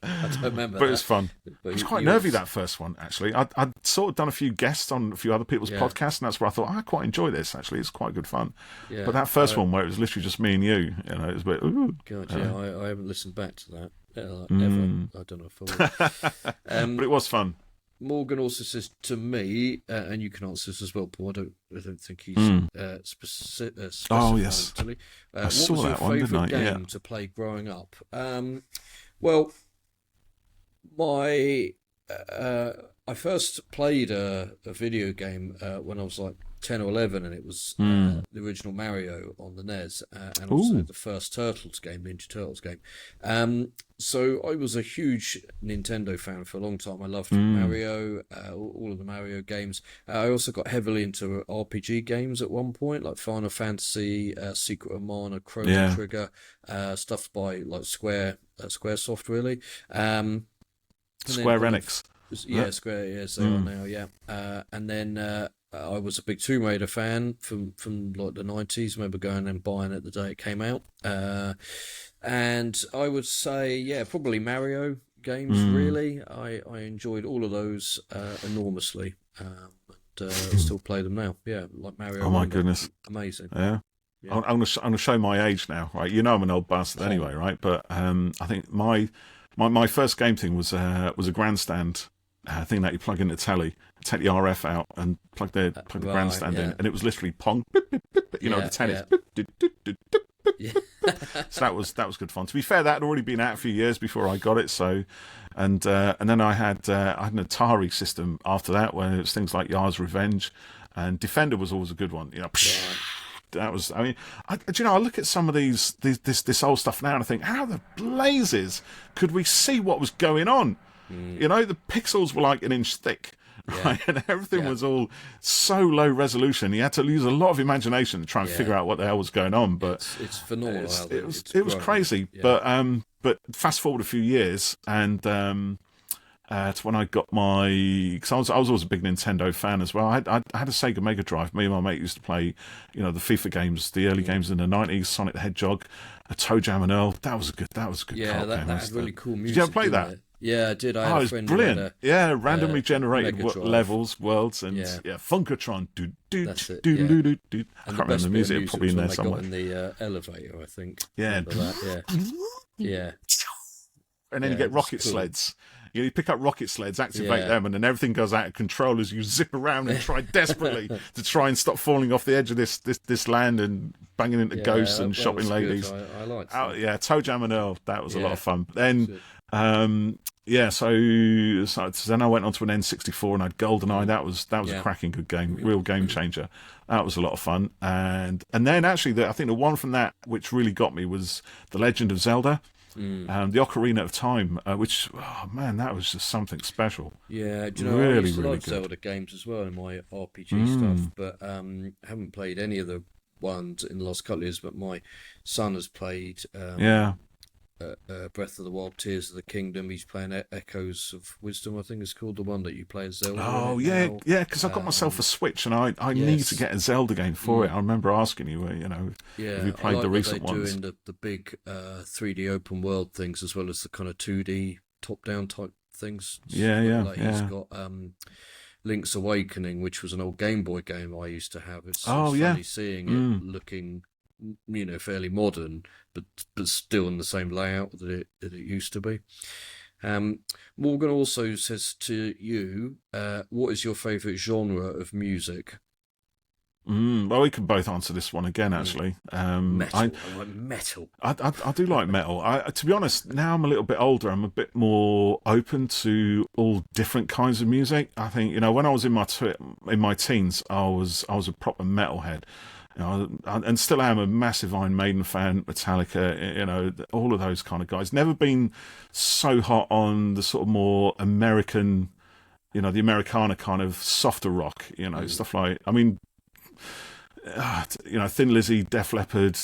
don't remember But it was fun. It was quite nervy, that first one, actually. I'd sort of done a few guests on a few other people's podcasts, and that's where I thought, I quite enjoy this, actually. It's quite good fun. Yeah, but that first one where it was literally just me and you know, it was a bit, ooh. God, I haven't listened back to that ever. I don't know if I will. But it was fun. Morgan also says to me, and you can answer this as well, Paul. I don't think he's specified. Oh yes, I saw that one. Didn't I? Game to play growing up? Well, I I first played a video game when I was like 10 or 11, and it was the original Mario on the NES, and also Ooh, the first Turtles game, Ninja Turtles game. So I was a huge Nintendo fan for a long time. I loved Mario, all of the Mario games. I also got heavily into RPG games at one point, like Final Fantasy, Secret of Mana, Chrono yeah. Trigger, stuff by like SquareSoft, really. And then Square kind of Enix. Yeah. yeah, Square, yes, they are Mm. now, yeah. And then I was a big Tomb Raider fan from like the 90s. I remember going and buying it the day it came out. And I would say, yeah, probably Mario games. Mm. Really, I enjoyed all of those enormously. And still play them now. Yeah, like Mario Oh my Wonder, goodness. amazing. Yeah. Yeah. I'm gonna show my age now, right? You know I'm an old bastard anyway, right? But I think my first game thing was a grandstand thing that you plug in the telly, take the RF out, and plug the Right, grandstand in, yeah, and it was literally Pong, beep, beep, beep, beep, you know, the yeah, tennis. yeah, Beep, beep, beep, beep, beep, beep. yeah. So that was good fun. To be fair, that had already been out a few years before I got it. So, and then I had an Atari system after that, where it was things like Yars' Revenge, and Defender was always a good one. You know, Right. that was. I mean, do you know, I look at some of this old stuff now, and I think, how the blazes could we see what was going on? Mm, You know, the pixels were like an inch thick. yeah, Right, and everything yeah, was all so low resolution. You had to use a lot of imagination to try and figure yeah. out what the hell was going on. But It's phenomenal how it's it was grown. crazy. Yeah. But fast forward a few years, and to when I got my, because I was always a big Nintendo fan as well. I had a Sega Mega Drive. Me and my mate used to play, you know, the FIFA games, the early games in the '90s, Sonic the Hedgehog, Toe Jam and Earl. That was a good Yeah, co-op that, game. that had really cool Did you ever music, play didn't that? it? Yeah, I did. I had Oh, a it's friend who had brilliant. Yeah, randomly generated Mega Drive. levels, worlds, and Yeah, yeah, Funkatron. Do do that's it. do Yeah, do do do. I and can't the remember best the bit of music. It's music probably was in when there they somewhere. got in the elevator. I think. Yeah, Remember that? Yeah, yeah, and then you yeah. get It was rocket cool. sleds. You pick up rocket sleds, activate Yeah, them, and then everything goes out of control as you zip around and try desperately to try and stop falling off the edge of this land and banging into yeah. ghosts and That shopping was good. ladies. I liked Oh that. yeah, Toe Jam and Earl, that was a lot Yeah, of fun. that's Then it. yeah, so then I went on to an N64 and I had GoldenEye. Mm, That was a yeah, cracking good game, real game changer. That was a lot of fun. And then actually, I think the one from that which really got me was The Legend of Zelda, mm. the Ocarina of Time, which, oh man, that was just something special. Yeah. Do you know I Really, used to really love good. Zelda games as well in my RPG stuff, Mm, but haven't played any of the ones in the last couple of years. But my son has played yeah. Breath of the Wild, Tears of the Kingdom. He's playing Echoes of Wisdom, I think it's called, the one that you play as Zelda in Oh it yeah, now. yeah. Because I got myself a Um, Switch and I need to yes, get a Zelda game for it. mm, I remember asking you, have you yeah, I played the like that they're recent ones? doing the big 3D open world things as well as the kind of 2D top down type things. Yeah, yeah, Like he's yeah. got Link's Awakening, which was an old Game Boy game I used to have. It's Oh yeah. funny seeing it Mm. looking, fairly modern, but still in the same layout that it used to be. Morgan also says to you, what is your favourite genre of music? Well, we can both answer this one again. Mm, Actually, metal. I like metal. I do like metal. To be honest, now I'm a little bit older. I'm a bit more open to all different kinds of music. I think when I was in my teens, I was a proper metalhead. And still am a massive Iron Maiden fan, Metallica. All of those kind of guys. Never been so hot on the sort of more American, the Americana kind of softer rock. Mm, Stuff like. I mean, Thin Lizzy, Def Leppard,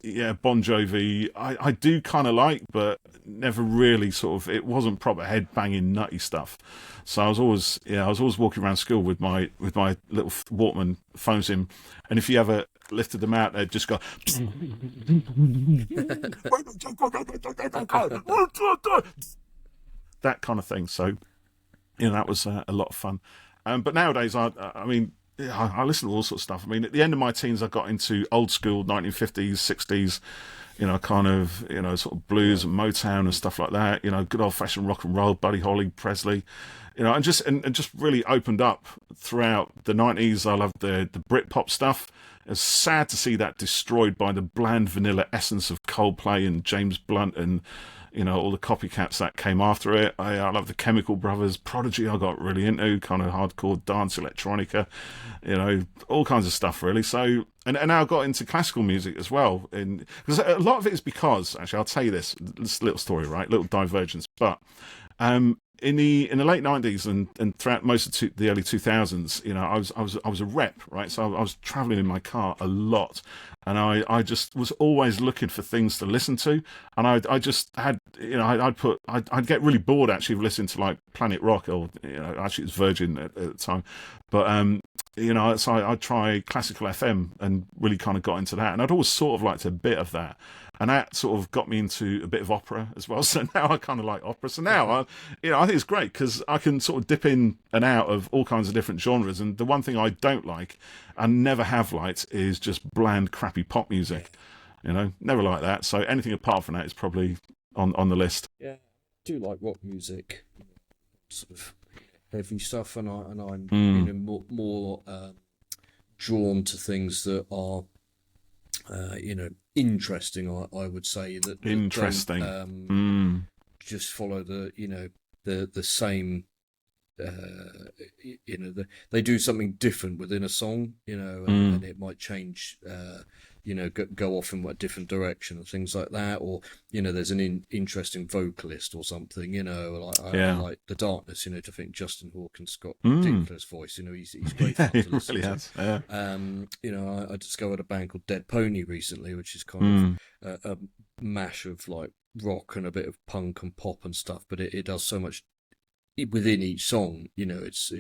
yeah, Bon Jovi. I do kind of like, but never really sort of. It wasn't proper head banging nutty stuff. So I was always walking around school with my little Walkman phones in, and if you ever lifted them out, they'd just go that kind of thing. So that was a lot of fun. But nowadays, I mean, yeah, I listen to all sorts of stuff. I mean, at the end of my teens, I got into old school 1950s, 60s, kind of, sort of blues right. and Motown and stuff like that. Good old fashioned rock and roll, Buddy Holly, Presley, and just really opened up throughout the 90s. I loved the Britpop stuff. It's sad to see that destroyed by the bland vanilla essence of Coldplay and James Blunt and you know, all the copycats that came after it. I love the Chemical Brothers, Prodigy. I got really into kind of hardcore dance, electronica, you know, all kinds of stuff really. So and now I got into classical music as well, because a lot of it is because actually I'll tell you this little story, right, little divergence, but in the late 90s and throughout most of the early 2000s, you know, I was a rep, right? So I was traveling in my car a lot, and I just was always looking for things to listen to, and I just had, you know, I'd get really bored actually of listening to like Planet Rock, or, you know, actually it was Virgin at the time, but you know, so I'd try classical FM and really kind of got into that, and I'd always sort of liked a bit of that. And that sort of got me into a bit of opera as well. So now I kind of like opera. So now, I think it's great because I can sort of dip in and out of all kinds of different genres. And the one thing I don't like, and never have liked, is just bland, crappy pop music. You know, never like that. So anything apart from that is probably on the list. Yeah, I do like rock music, sort of heavy stuff, and I'm you know, more drawn to things that are you know, interesting. I would say that interesting. Just follow the, you know, the same. You know, they do something different within a song, you know, and it might change. You know, go off in a different direction and things like that, or, you know, there's an interesting vocalist or something, you know, like I like The Darkness, you know, to think Justin Hawkins got a ridiculous voice, you know, he's great fun to listen really to. Yeah. You know, I discovered a band called Dead Pony recently, which is kind of a mash of like rock and a bit of punk and pop and stuff, but it does so much within each song, you know, it's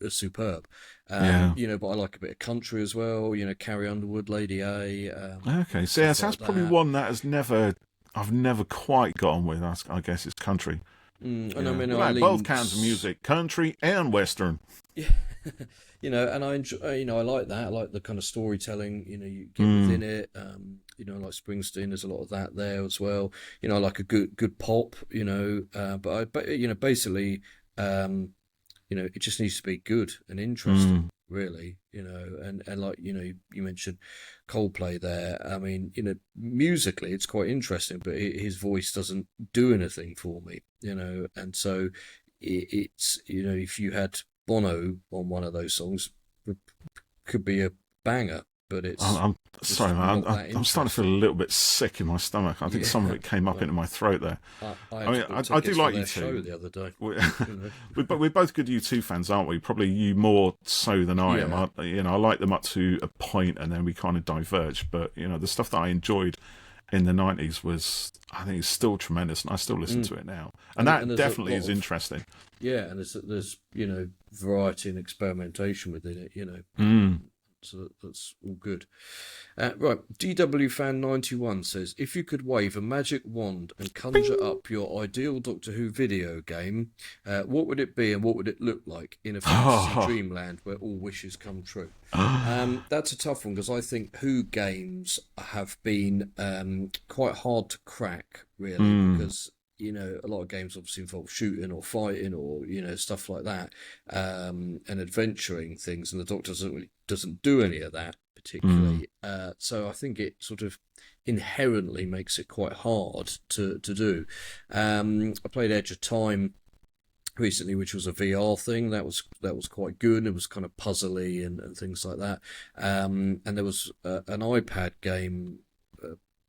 superb. You know, but I like a bit of country as well, you know, Carrie Underwood, Lady A. Okay, so yeah, so that's probably one that I've never quite got on with. I guess it's country. And I mean, like both kinds of music, country and western. Yeah. You know, and I enjoy, you know, I like that. I like the kind of storytelling, you know, you get within it. You know, like Springsteen, there's a lot of that there as well. You know, I like a good pop, you know, but you know, basically, you know, it just needs to be good and interesting, really, you know, and like, you know, you mentioned Coldplay there. I mean, you know, musically it's quite interesting, but his voice doesn't do anything for me, you know, and so it's, you know, if you had Bono on one of those songs, it could be a banger, but it's. I'm sorry, man. I'm starting to feel a little bit sick in my stomach. I think some of it came up into my throat there. I do like U2 the other day. We're both good U2 fans, aren't we? Probably you more so than I am. You know, I like them up to a point, and then we kind of diverge. But you know, the stuff that I enjoyed in the 90s was, I think, is still tremendous, and I still listen to it now, and that definitely is interesting. Yeah, and there's you know, variety and experimentation within it, you know. So that's all good. Right, DW Fan 91 says, if you could wave a magic wand and conjure up your ideal Doctor Who video game, what would it be and what would it look like in a fantasy dreamland where all wishes come true? That's a tough one, because I think Who games have been quite hard to crack, really, because, you know, a lot of games obviously involve shooting or fighting or, you know, stuff like that, and adventuring things, and the Doctor doesn't do any of that particularly. So I think it sort of inherently makes it quite hard to do. I played Edge of Time recently, which was a VR thing. That was quite good. It was kind of puzzly and things like that. And there was an iPad game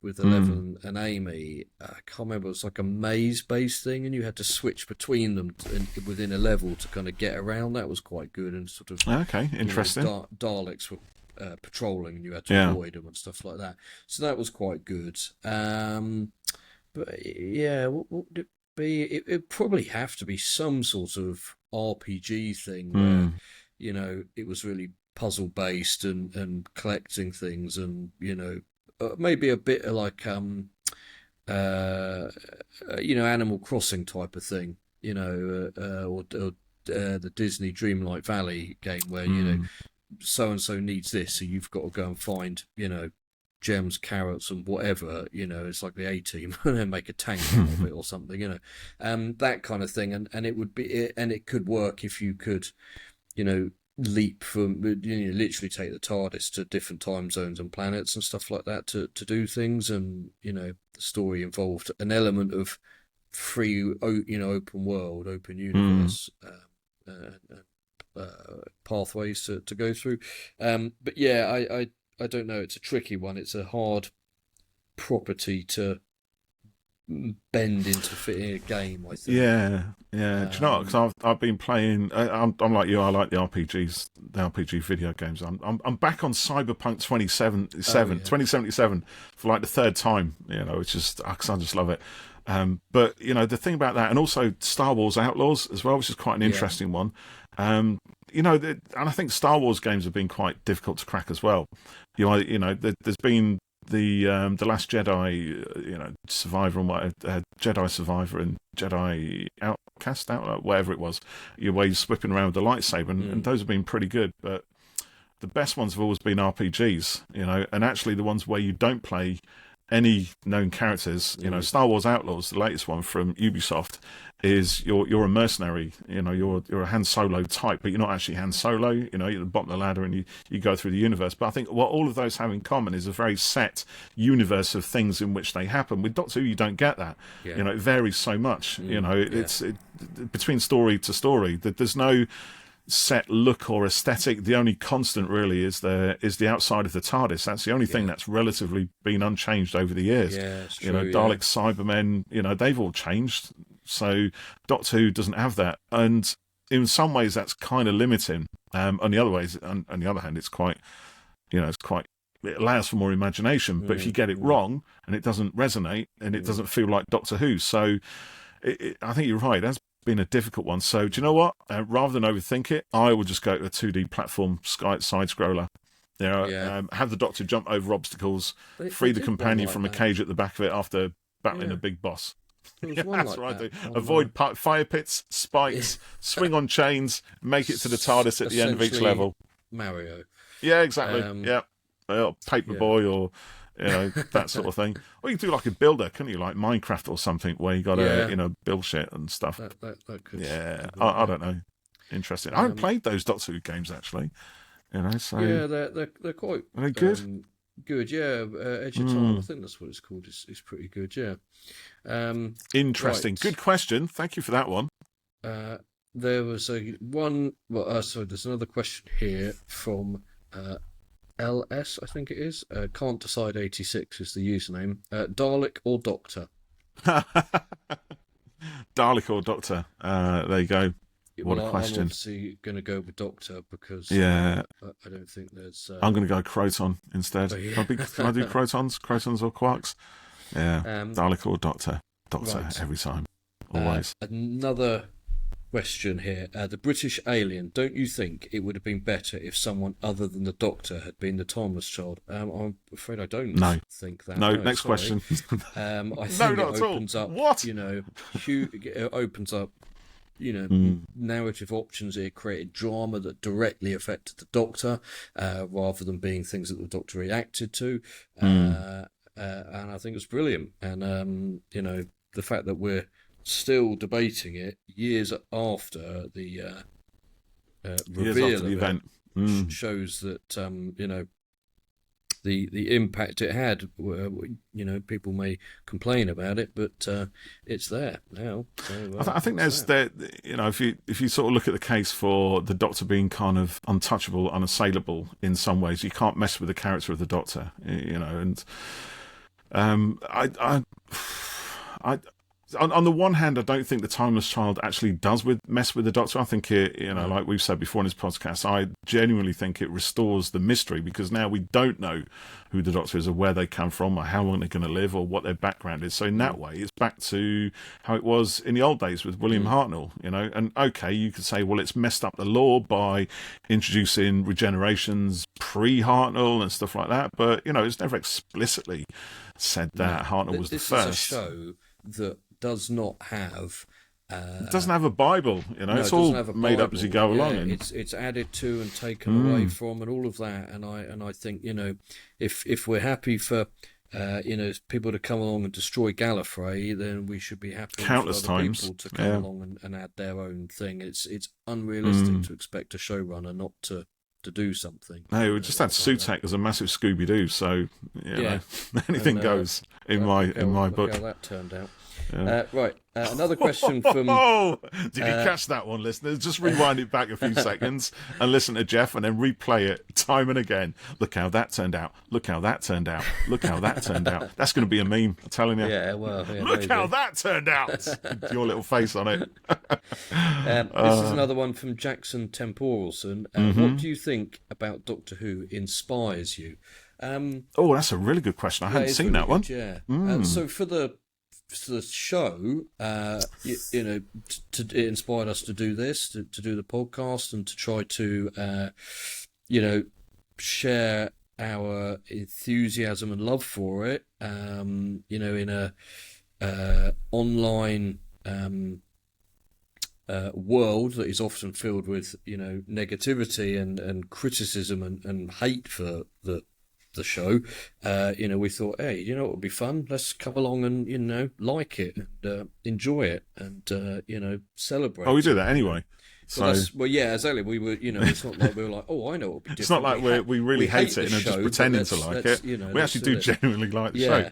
with Eleven and Amy. I can't remember. It was like a maze-based thing, and you had to switch between them within a level to kind of get around. That was quite good, and sort of interesting. You know, Daleks were patrolling, and you had to avoid them and stuff like that. So that was quite good. But yeah, what would it be? It'd probably have to be some sort of RPG thing where, you know, it was really puzzle-based and collecting things, and, you know, maybe a bit like you know, Animal Crossing type of thing, you know, or the Disney Dreamlight Valley game where, you know, so and so needs this, so you've got to go and find, you know, gems, carrots, and whatever, you know, it's like the A-Team, and then make a tank out of it or something, you know, that kind of thing, and it would be, and it could work if you could, you know, leap from, you know, literally take the TARDIS to different time zones and planets and stuff like that to do things, and, you know, the story involved an element of free, open world, open universe pathways to go through. But yeah, I don't know. It's a tricky one. It's a hard property to bend into fitting a game, I think. Yeah, yeah. Do you know what? Because I've been playing. I'm like you. I like the RPGs, the RPG video games. I'm back on Cyberpunk 2077 for like the third time. It's just because I just love it. But the thing about that, and also Star Wars Outlaws as well, which is quite an interesting one. And I think Star Wars games have been quite difficult to crack as well. There's been the Last Jedi, Survivor and Jedi Survivor and Jedi Outcast, whatever it was, where you're whipping around with the lightsaber, and those have been pretty good. But the best ones have always been RPGs, and actually the ones where you don't play any known characters. Star Wars Outlaws, the latest one from Ubisoft, is you're a mercenary. You're a Han Solo type, but you're not actually Han Solo. You're at the bottom of the ladder and you go through the universe. But I think what all of those have in common is a very set universe of things in which they happen. With Doctor Who, you don't get that. Yeah. It varies so much. It's between story to story that there's no set look or aesthetic. The only constant really is the outside of the TARDIS. That's the only thing that's relatively been unchanged over the years. Yeah, it's true, Daleks, Cybermen, they've all changed. So Doctor Who doesn't have that, and in some ways that's kind of limiting. On the other hand, it's quite, it allows for more imagination. But if you get it wrong and it doesn't resonate and it doesn't feel like Doctor Who, so I think you're right. That's been a difficult one. So do you know what? Rather than overthink it, I will just go to a 2D platform side scroller. Have the Doctor jump over obstacles, free the companion from a cage at the back of it after battling a big boss. That's what I do. Avoid fire pits, spikes, swing on chains, make it to the TARDIS at the end of each level. Mario. Yeah, exactly. Paperboy or that sort of thing. Or you can do like a builder, couldn't you? Like Minecraft or something, where you got to build shit and stuff. That could. Yeah, I don't know. Interesting. I haven't played those Doctor Who games actually. So yeah, they're quite. Are they good? Good, yeah. Edge of Time, I think that's what it's called. It's pretty good, yeah. Interesting. Right. Good question. Thank you for that one. There was there's another question here from LS, I think it is. Can't Decide 86 is the username. Dalek or Doctor? Dalek or Doctor? There you go. What a question. I'm obviously going to go with Doctor because I don't think there's... I'm going to go Croton instead. Can I do Crotons or Quarks? Yeah, Dalek or Doctor. Doctor, right. Every time. Always. Another question here. The British alien, don't you think it would have been better if someone other than the Doctor had been the Timeless Child? I'm afraid I don't think that. No, next question. I think it opens up... What? It opens up narrative options here, created drama that directly affected the Doctor, rather than being things that the Doctor reacted to. And I think it's brilliant. And, the fact that we're still debating it years after the reveal of the event shows that, the impact it had. People may complain about it, but it's there now. So, I think there's if you sort of look at the case for the Doctor being kind of untouchable, unassailable in some ways, you can't mess with the character of the Doctor, and on the one hand, I don't think the Timeless Child actually does mess with the Doctor. I think it, like we've said before in this podcast, I genuinely think it restores the mystery, because now we don't know who the Doctor is or where they come from or how long they're going to live or what their background is. So in that way, it's back to how it was in the old days with William Hartnell, And okay, you could say, well, it's messed up the lore by introducing regenerations pre-Hartnell and stuff like that. But, it's never explicitly said that Hartnell was the first. This is a show that does not have... it doesn't have a Bible, it's all made up as you go along. And it's added to and taken away from and all of that. And I think, if we're happy for, people to come along and destroy Gallifrey, then we should be happy for other people to come along and add their own thing. It's unrealistic to expect a showrunner not to do something. No, we just had Sutek as a massive Scooby-Doo, so anything goes in my book. Look how that turned out. Right, another question from... Oh, did you catch that one, listeners? Just rewind it back a few seconds and listen to Jeff and then replay it time and again. Look how that turned out. Look how that turned out. Look how that turned out. That's going to be a meme, I'm telling you. Yeah, well, yeah, Look how that turned out. Your little face on it. This is another one from Jackson Temporalson. What do you think about Doctor Who inspires you? Oh, that's a really good question. I hadn't seen that one. Good, yeah. So for the show, it inspired us to do this, to do the podcast, and to try to, share our enthusiasm and love for it. In a online world that is often filled with negativity and criticism and hate for the show, we thought, hey, it would be fun. Let's come along and like it and enjoy it and celebrate. Oh, we do that anyway. So exactly. We were, it's not like we were like, oh, I know what would be different. It's not like we really hate it and just pretending to like it. We actually do genuinely like the show.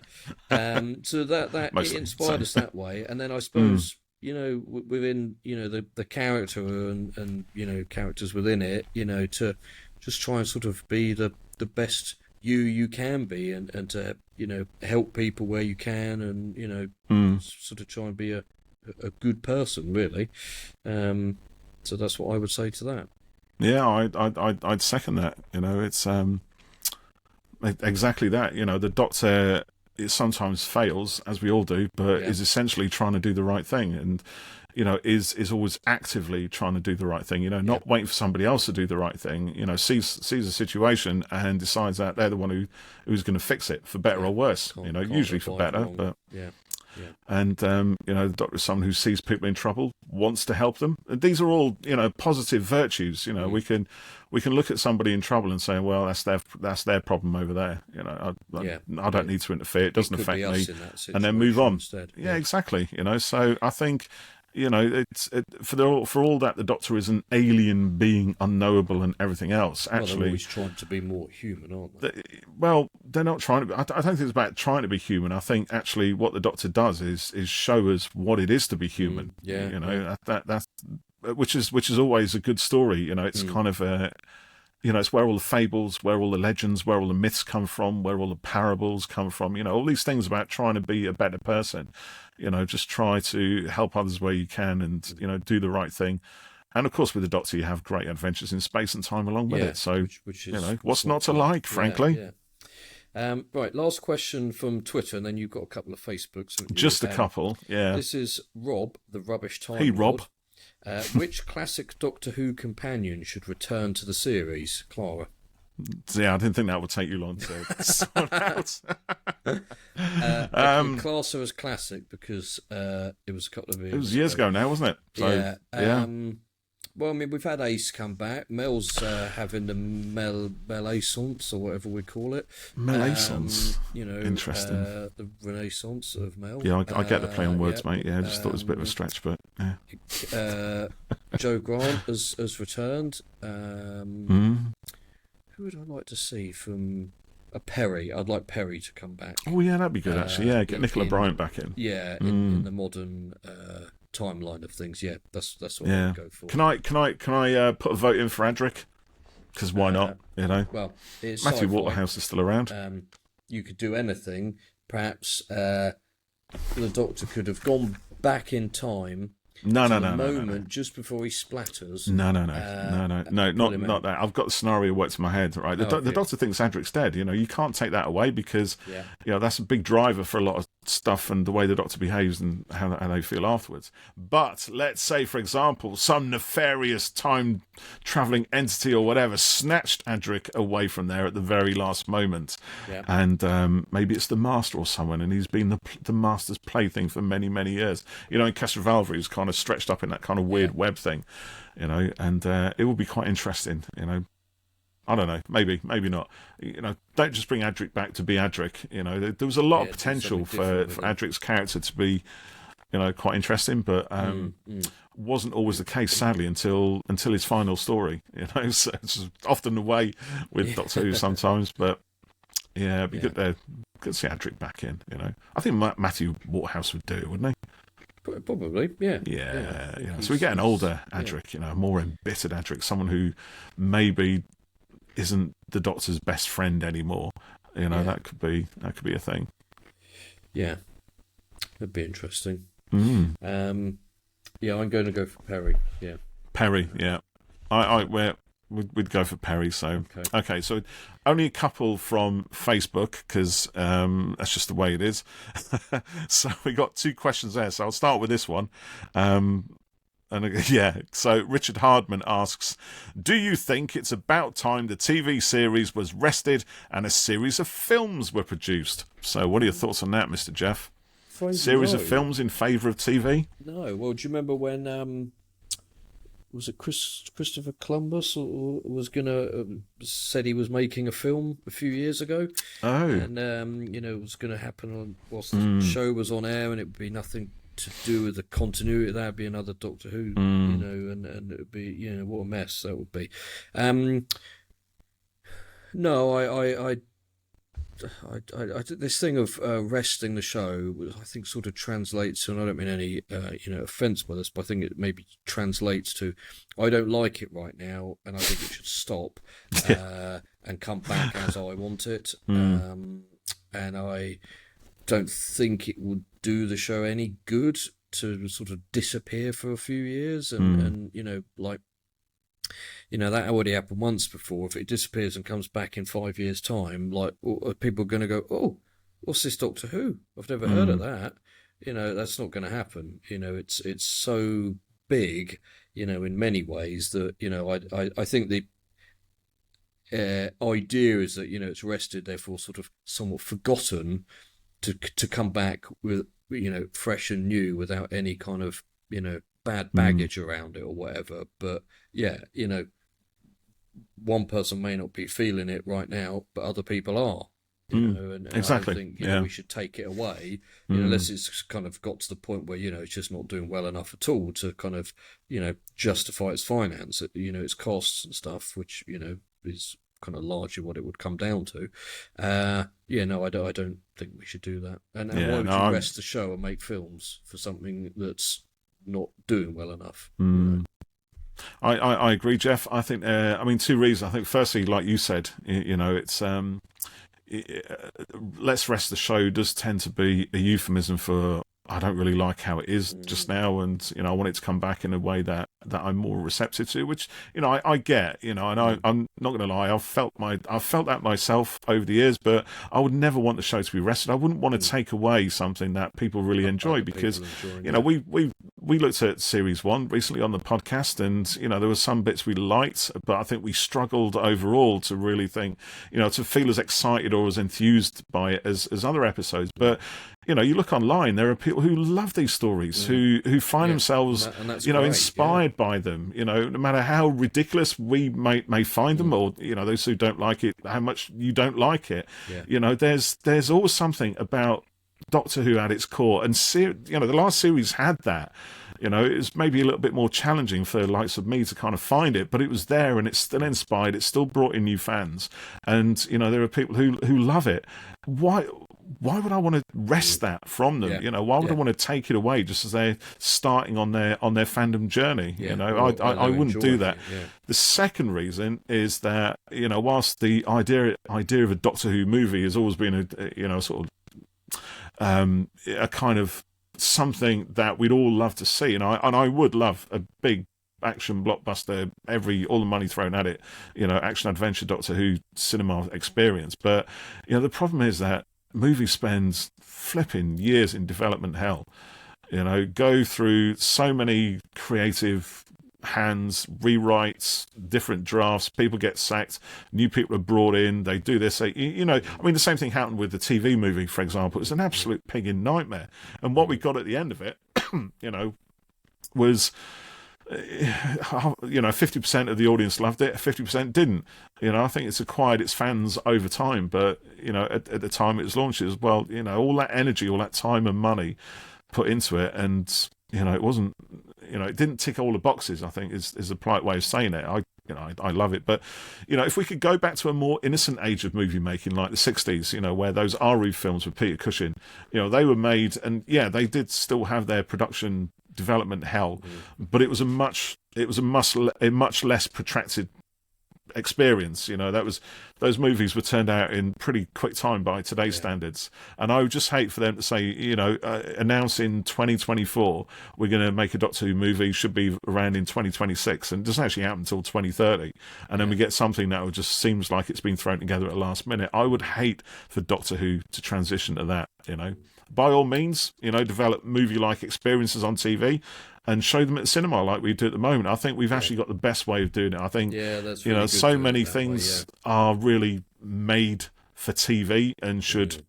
So that it inspired us that way, and then I suppose. Within the character and characters within it, to just try and sort of be the best you can be, and to help people where you can, and sort of try and be a good person, really. So that's what I would say to that. Yeah, I'd second that. It's exactly that. The Doctor, it sometimes fails, as we all do, but is essentially trying to do the right thing, and is always actively trying to do the right thing. Not waiting for somebody else to do the right thing. Sees a situation and decides that they're the one who's going to fix it, for better or worse. Usually for better, but And the Doctor is someone who sees people in trouble, wants to help them. These are all positive virtues. We can look at somebody in trouble and say, well, that's their problem over there. I don't need to interfere. It doesn't affect me, and then move on. Instead. Yeah, exactly. So I think it's for all that the Doctor is an alien being, unknowable and everything else. Actually, they're always trying to be more human, aren't they? They're not trying to be. I don't think it's about trying to be human. I think actually what the Doctor does is show us what it is to be human. That's which is always a good story. It's kind of it's where all the fables, where all the legends, where all the myths come from, where all the parables come from. All these things about trying to be a better person. Just try to help others where you can, and do the right thing. And of course, with the Doctor, you have great adventures in space and time along with it. So, which is, what's not to like, frankly. Right, last question from Twitter, and then you've got a couple of Facebooks. Just a couple, yeah. This is Rob, the Rubbish Time Hey, Rob. Which classic Doctor Who companion should return to the series, Clara? Yeah, I didn't think that would take you long to sort out. Class her as classic because it was a couple of years. It was years ago now, wasn't it? So, yeah. Well, I mean, we've had Ace come back. Mel's having the Melaissance, or whatever we call it. Melaissance. Interesting. The Renaissance of Mel. Yeah, I get the play on words, mate. Yeah, I just thought it was a bit of a stretch, but yeah. Joe Grant has returned. Who would I like to see from Perry? I'd like Perry to come back. Oh yeah, that'd be good actually. Yeah, get Nicola Bryant back in. Yeah, in the modern timeline of things. Yeah, that's what I'd go for. Can I put a vote in for Adric? Because why not? Well, it's Matthew sci-fi. Waterhouse is still around. You could do anything. Perhaps the Doctor could have gone back in time. No, just before he splatters. No, not that. I've got the scenario worked in my head. Right, the Doctor thinks Adric's dead. You can't take that away because that's a big driver for a lot of stuff and the way the Doctor behaves and how they feel afterwards. But let's say, for example, some nefarious time traveling entity or whatever snatched Adric away from there at the very last moment, and maybe it's the Master or someone, and he's been the Master's plaything for many, many years. In Castrovalva, he's kind of stretched up in that kind of weird web thing, and it will be quite interesting. I don't know, maybe not. Don't just bring Adric back to be Adric. There was a lot of potential for Adric's character to be, quite interesting, but wasn't always the case, sadly, until his final story. So it's often the way with Doctor Who sometimes, but yeah, it'd be good to Could see Adric back in. I think Matthew Waterhouse would do it, wouldn't he? Probably, yeah. Yeah. So we get an older Adric, a more embittered Adric, someone who maybe isn't the Doctor's best friend anymore. That could be a thing. Yeah, that'd be interesting. Mm. Yeah, I'm going to go for Perry. Yeah, Perry. Yeah, we'd go for Perry. So okay, so only a couple from Facebook because that's just the way it is. So we got 2 questions there. So I'll start with this one. So Richard Hardman asks, do you think it's about time the TV series was rested and a series of films were produced? So what are your thoughts on that, Mr. Jeff? Series of films in favour of TV? No. Well, do you remember when was it Christopher Columbus or was gonna said he was making a film a few years ago? Oh, and it was going to happen whilst the show was on air, and it would be nothing to do with the continuity. That'd be another Doctor Who, and it would be, what a mess that would be. No, I this thing of resting the show, I think, sort of translates to, and I don't mean any offence by this, but I think it maybe translates to, I don't like it right now, and I think it should stop and come back as I want it. And I don't think it would do the show any good to sort of disappear for a few years, and that already happened once before. If it disappears and comes back in 5 years' time, people are going to go, oh, what's this Doctor Who? I've never heard of that. That's not going to happen. It's so big, in many ways that, I think the idea is that, it's rested, therefore sort of somewhat forgotten to come back with, fresh and new without any kind of, bad baggage around it or whatever. But yeah, one person may not be feeling it right now, but other people are. And exactly. I think we should take it away, unless it's kind of got to the point where it's just not doing well enough at all to kind of justify its finance, its costs and stuff, which is kind of largely what it would come down to. I don't think we should do that. And why would you rest the show and make films for something that's not doing well enough? I agree, Jeff. I think 2 reasons. I think firstly, like you said, it's let's rest the show does tend to be a euphemism for, I don't really like how it is just now, and I want it to come back in a way that I'm more receptive to, which I get, and I'm not going to lie, I've felt that myself over the years, but I would never want the show to be rested. I wouldn't want to take away something that people really enjoy, because we looked at series 1 recently on the podcast, and there were some bits we liked, but I think we struggled overall to really think, to feel as excited or as enthused by it as other episodes. But you look online, there are people who love these stories, who find themselves, inspired by them. No matter how ridiculous we may find them, or those who don't like it, how much you don't like it. There's always something about Doctor Who at its core, and the last series had that. It was maybe a little bit more challenging for the likes of me to kind of find it, but it was there, and it's still inspired. It's still brought in new fans, and there are people who love it. Why would I want to wrest that from them? Why would I want to take it away just as they're starting on their fandom journey? I wouldn't do that. The second reason is that whilst the idea of a Doctor Who movie has always been a kind of something that we'd all love to see, and I would love a big action blockbuster, all the money thrown at it, action adventure Doctor Who cinema experience. But the problem is that movie spends flipping years in development hell, go through so many creative hands, rewrites, different drafts, people get sacked, new people are brought in, they do this, the same thing happened with the TV movie, for example. It was an absolute pigging nightmare, and what we got at the end of it was 50% of the audience loved it, 50% didn't. I think it's acquired its fans over time, but at the time it was launched, it was all that energy, all that time and money put into it, and it wasn't, it didn't tick all the boxes, I think is a polite way of saying it. I love it. But if we could go back to a more innocent age of movie making, like the 60s, where those Aru films with Peter Cushing, they were made, and they did still have their production development hell, but it was a much less protracted experience. Those movies were turned out in pretty quick time by today's standards, and I would just hate for them to say, announce in 2024 we're going to make a Doctor Who movie, should be around in 2026, and it doesn't actually happen until 2030, and then we get something that just seems like it's been thrown together at the last minute. I would hate for Doctor Who to transition to that. By all means, develop movie-like experiences on TV and show them at the cinema like we do at the moment. I think we've actually got the best way of doing it. I think, that's really good so many things are really made for TV and should,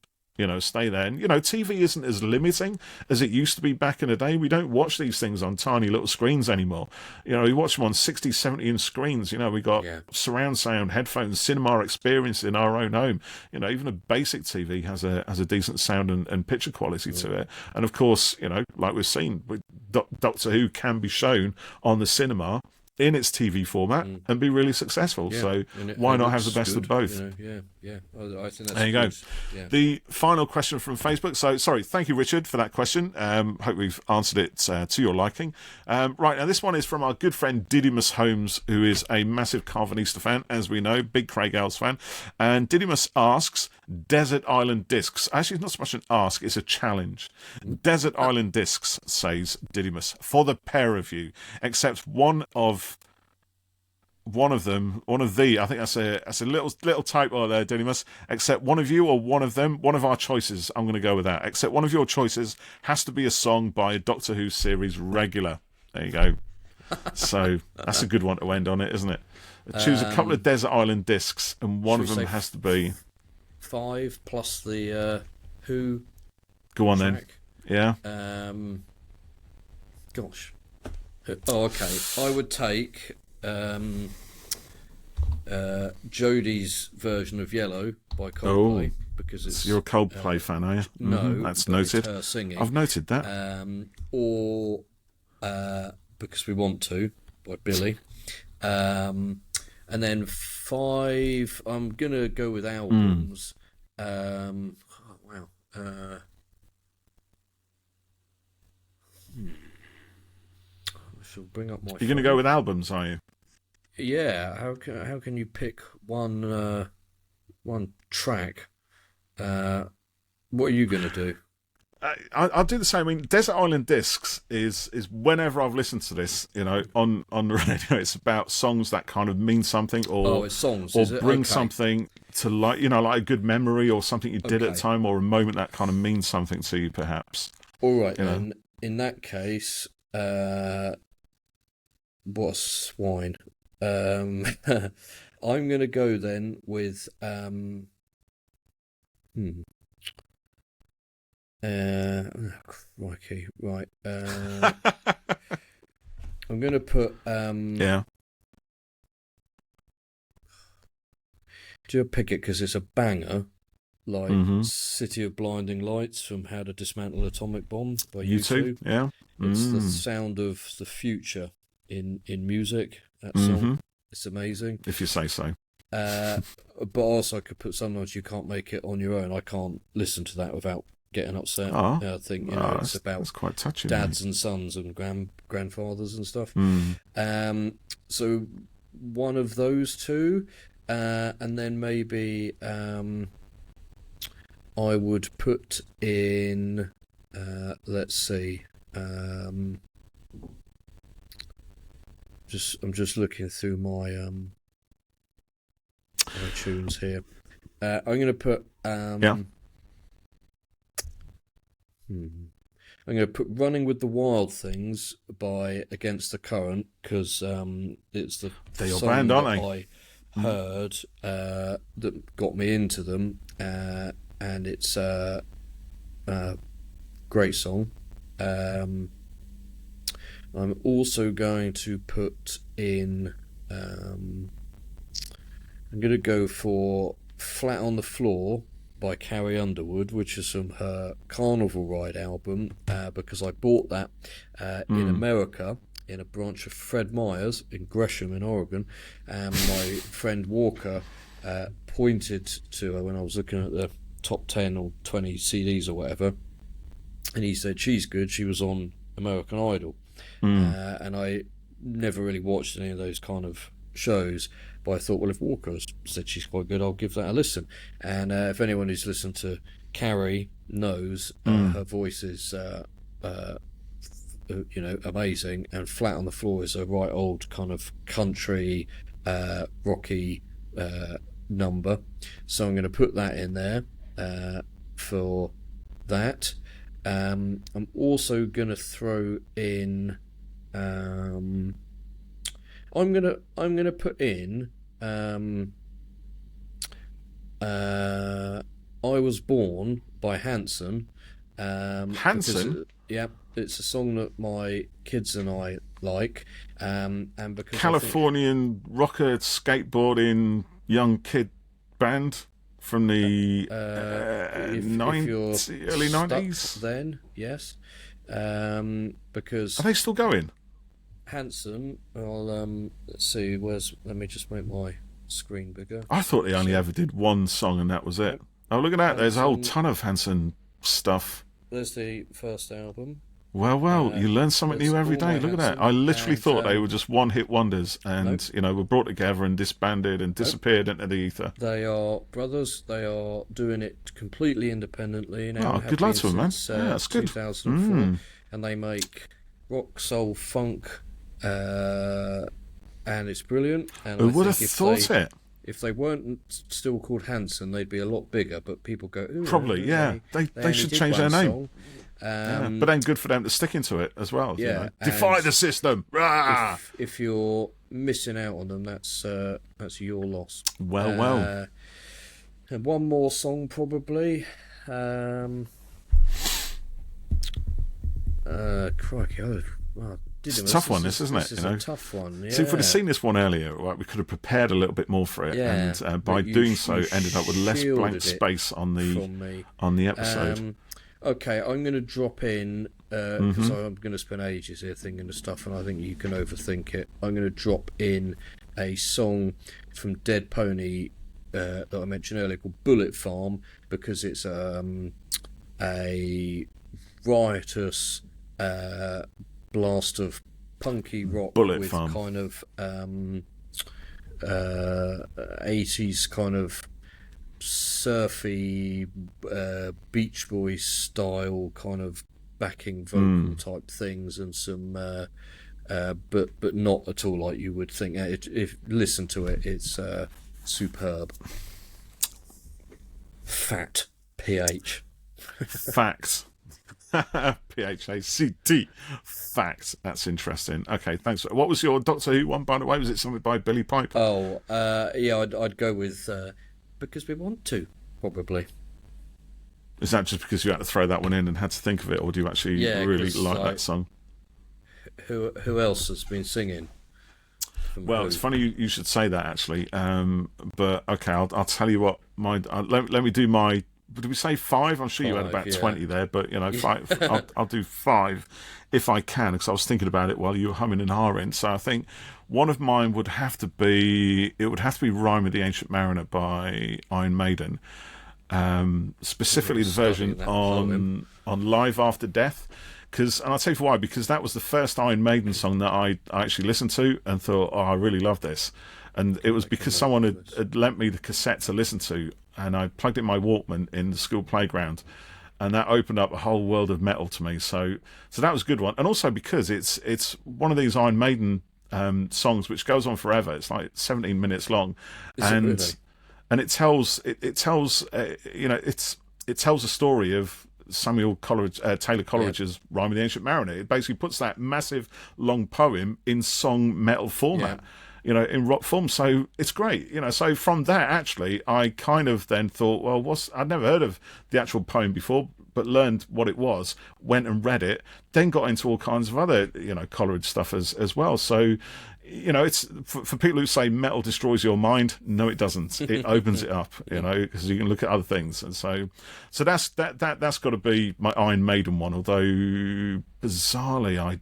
stay there. And, TV isn't as limiting as it used to be back in the day. We don't watch these things on tiny little screens anymore. We watch them on 60, 70-inch screens. We got surround sound, headphones, cinema experience in our own home. Even a basic TV has a decent sound and picture quality to it. And, of course, like we've seen, Doctor Who can be shown on the cinema in its TV format and be really successful. So why not have the best of both? I think that's there you go. Yeah. The final question from Facebook. So, sorry, thank you, Richard, for that question. Hope we've answered it to your liking. Right, now this one is from our good friend Didymus Holmes, who is a massive Carvanista fan, as we know, big Craig Ells fan. And Didymus asks, Desert Island Discs. Actually, it's not so much an ask, it's a challenge. Desert Island Discs, says Didymus, for the pair of you, except one of them, I think that's a little typo there, Didymus, except one of you or one of them, one of our choices, I'm going to go with that, except one of your choices has to be a song by a Doctor Who series regular. There you go. So that's a good one to end on it, isn't it? Choose a couple of Desert Island Discs, and one of them has to be 5 plus the Who. Go on track. Then. Yeah. Gosh. Oh, okay. I would take Jodie's version of Yellow by Coldplay, because it's. You're a Coldplay fan, are you? No, that's noted. Her singing. I've noted that. Or Because We Want To by Billy. And then 5, I'm gonna go with albums. I shall bring up my. You're going to go with albums, are you? Yeah. How can you pick one track? What are you going to do? I'll do the same. I mean, Desert Island Discs is whenever I've listened to this, on the radio, it's about songs that kind of mean something, or it's songs, or is it? bring Okay. something to like a good memory or something you did at the time, or a moment that kind of means something to you, perhaps. All right, then. In that case, what a swine. I'm going to go then with crikey, right. I'm going to put do pick it because it's a banger, like City of Blinding Lights from How to Dismantle an Atomic Bomb by U2. Yeah. It's the sound of the future in music. That song, it's amazing. If you say so. But also I could put Sometimes You Can't Make It on Your Own. I can't listen to that without getting upset. I think it's about quite touching, dads and sons and grandfathers and stuff. So one of those two, and then maybe I would put in let's see. I'm just looking through my iTunes here. I'm going to put I'm going to put Running with the Wild Things by Against the Current, because it's the song band, aren't that I heard that got me into them, and it's a great song. I'm also going to put in I'm going to go for Flat on the Floor by Carrie Underwood, which is from her Carnival Ride album, because I bought that in America in a branch of Fred Meyer's in Gresham in Oregon, and my friend Walker pointed to her when I was looking at the top 10 or 20 CDs or whatever, and he said, she's good, she was on American Idol. And I never really watched any of those kind of shows, but I thought, well, if Walker said she's quite good, I'll give that a listen. And if anyone who's listened to Carrie knows, her voice is amazing, and Flat on the Floor is a right old kind of country rocky number, so I'm going to put that in there for that. I'm also going to throw in I'm gonna put in I Was Born by Hanson. Hanson? Yeah, it's a song that my kids and I like, and because Californian rocker skateboarding young kid band from the if you're early stuck 90s. then yes, because Are they still going? Hanson, let's see, let me just make my screen bigger. I thought they only ever did one song and that was it. Oh, look at that. There's a whole ton of Hanson stuff. There's the first album. Well, you learn something new every all day. by Look at that. Hanson. I literally And, thought they were just one-hit wonders and, Nope. were brought together and disbanded and disappeared into the ether. They are brothers. They are doing it completely independently now. Oh, Have good luck been to them, man. since, Yeah, that's good. 2004, and they make rock, soul, funk, and it's brilliant. And Who I would have think thought it? if they weren't still called Hanson, they'd be a lot bigger. But people go, ooh, Probably, yeah. They only should did change their one name. song. Yeah, but then good for them to stick into it as well. Yeah, Defy and the system. Rah! if you're missing out on them, that's your loss. Well. And one more song probably. Crikey, It's a tough one, isn't it? This is a tough one. Yeah. See, if we'd have seen this one earlier, right, we could have prepared a little bit more for it, Yeah, and by but you doing so, you ended up with less shielded blank it space on from me. the episode. Okay, I'm going to drop in because I'm going to spend ages here thinking of stuff, and I think you can overthink it. I'm going to drop in a song from Dead Pony that I mentioned earlier called Bullet Farm, because it's a riotous blast of punky rock Bullet with Farm. kind of 80s kind of surfy Beach Boys style kind of backing vocal type things, and some but not at all like you would think. If listen to it, it's superb. Fat PH. Facts. PHACT. Facts. That's interesting. Okay, thanks. What was your Doctor Who one, by the way? Was it something by Billy Piper? Oh, yeah, I'd go with Because We Want To, probably. Is that just because you had to throw that one in and had to think of it, or do you actually really 'cause, like that song? Who else has been singing? Well, it's funny you should say that, actually. But okay, I'll tell you what. Let me do my. Did we say 5? I'm sure you had 5, about yeah. 20 there, but 5. I'll do 5 if I can, because I was thinking about it while you were humming and hawing. So I think one of mine would have to be Rime of the Ancient Mariner by Iron Maiden, specifically the version on Live After Death. And I'll tell you why, because that was the first Iron Maiden song that I actually listened to and thought, oh, I really love this. And it was because someone had lent me the cassette to listen to, and I plugged it in my Walkman in the school playground, and that opened up a whole world of metal to me. So that was a good one. And also because it's one of these Iron Maiden songs which goes on forever. It's like 17 minutes long. And it tells it tells a story of Samuel Taylor Coleridge's Rime of the Ancient Mariner. It basically puts that massive long poem in song metal format, in rock form. So it's great, So from that, actually, I kind of then thought, well, I'd never heard of the actual poem before, but learned what it was, went and read it, then got into all kinds of other, Coleridge stuff as well. So, it's for people who say metal destroys your mind. No, it doesn't. It opens it up, because you can look at other things. And so that's got to be my Iron Maiden one. Although bizarrely,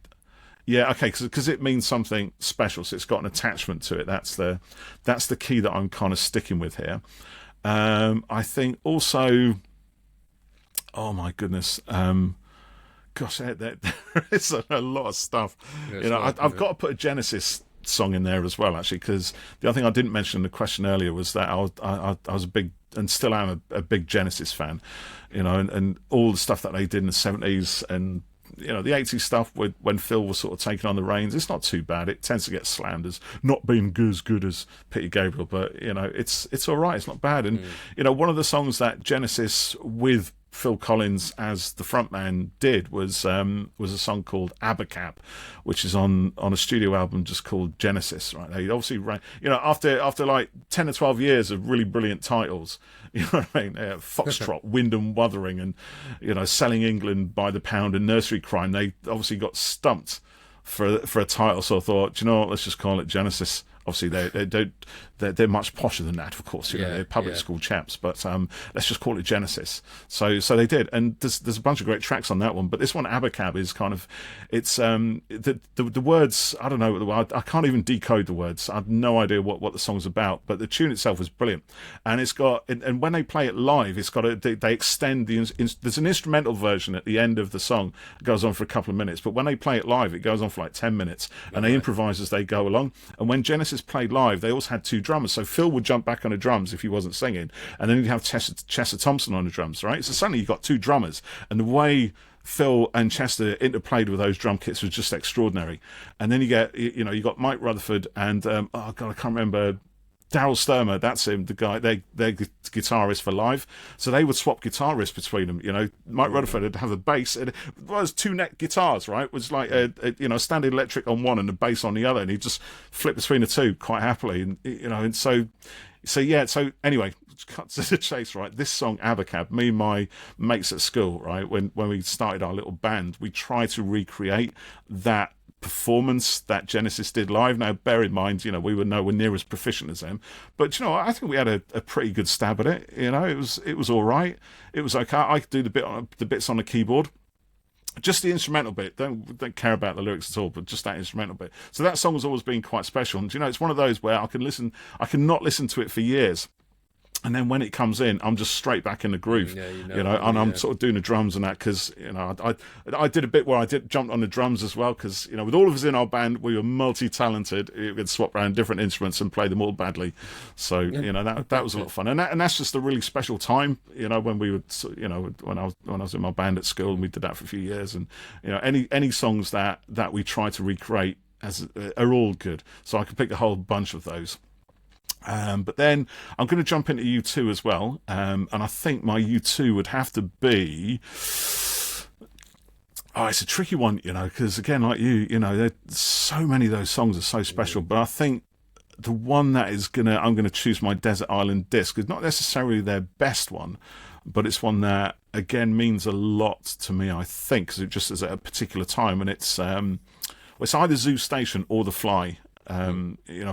Yeah, okay, because it means something special, so it's got an attachment to it. That's the key that I'm kind of sticking with here. I think also, oh my goodness, gosh, there is a lot of stuff. Yeah, I've got to put a Genesis song in there as well, actually, because the other thing I didn't mention in the question earlier was that I was a big, and still am a big Genesis fan, and all the stuff that they did in the 70s and the 80s stuff when Phil was sort of taking on the reins. It's not too bad. It tends to get slammed as not being as good as Peter Gabriel, but it's all right. It's not bad. And one of the songs that Genesis with Phil Collins as the frontman did was a song called Abacab, which is on a studio album just called Genesis. Right? They obviously ran, after like 10 or 12 years of really brilliant titles, you know what I mean? Foxtrot, Wind and Wuthering, and Selling England by the Pound and Nursery Crime. They obviously got stumped for a title, so I thought, do you know what? Let's just call it Genesis. Obviously, they're much posher than that, of course. They're public school chaps, but let's just call it Genesis. So they did, and there's a bunch of great tracks on that one. But this one, Abacab, is kind of the words. I don't know. I can't even decode the words. I have no idea what the song's about. But the tune itself is brilliant, and it's got. And when they play it live, it's got they extend there's an instrumental version at the end of the song. It goes on for a couple of minutes, but when they play it live, it goes on for like 10 minutes, and they improvise as they go along. And when Genesis played live, they also had two drummers, so Phil would jump back on the drums if he wasn't singing, and then you'd have Chester Thompson on the drums, right? So suddenly you've got two drummers, and the way Phil and Chester interplayed with those drum kits was just extraordinary. And then you get, you got Mike Rutherford and oh god, I can't remember, Daryl Sturmer, that's him, the guy, they're guitarist for live. So they would swap guitarists between them. Mike Rutherford would have a bass. It was two neck guitars, right? It was like a standard electric on one and a bass on the other, and he'd just flip between the two quite happily. And so anyway, cut to the chase, right? This song Abacab, me and my mates at school, right, when we started our little band, we tried to recreate that performance that Genesis did live. Now, bear in mind, we were nowhere near as proficient as them, but I think we had a pretty good stab at it. It was all right. It was okay. I could do the bits on the keyboard. Just the instrumental bit. Don't care about the lyrics at all, but just that instrumental bit. So that song has always been quite special. And it's one of those where I can not listen to it for years. And then when it comes in, I'm just straight back in the groove, and I'm sort of doing the drums and that because, I did a bit where I jumped on the drums as well because, with all of us in our band, we were multi-talented. We could swap around different instruments and play them all badly. So, that was a lot of fun. And that's just a really special time, when we would, when I was in my band at school, and we did that for a few years. And, any songs that we try to recreate are all good. So I could pick a whole bunch of those. But then I'm going to jump into U2 as well, and I think my U2 would have to be. Oh, it's a tricky one, because again, like there's so many of those songs are so special. But I think the one that I'm gonna choose my Desert Island Disc. It's not necessarily their best one, but it's one that again means a lot to me. I think because it just is at a particular time, and it's either Zoo Station or The Fly.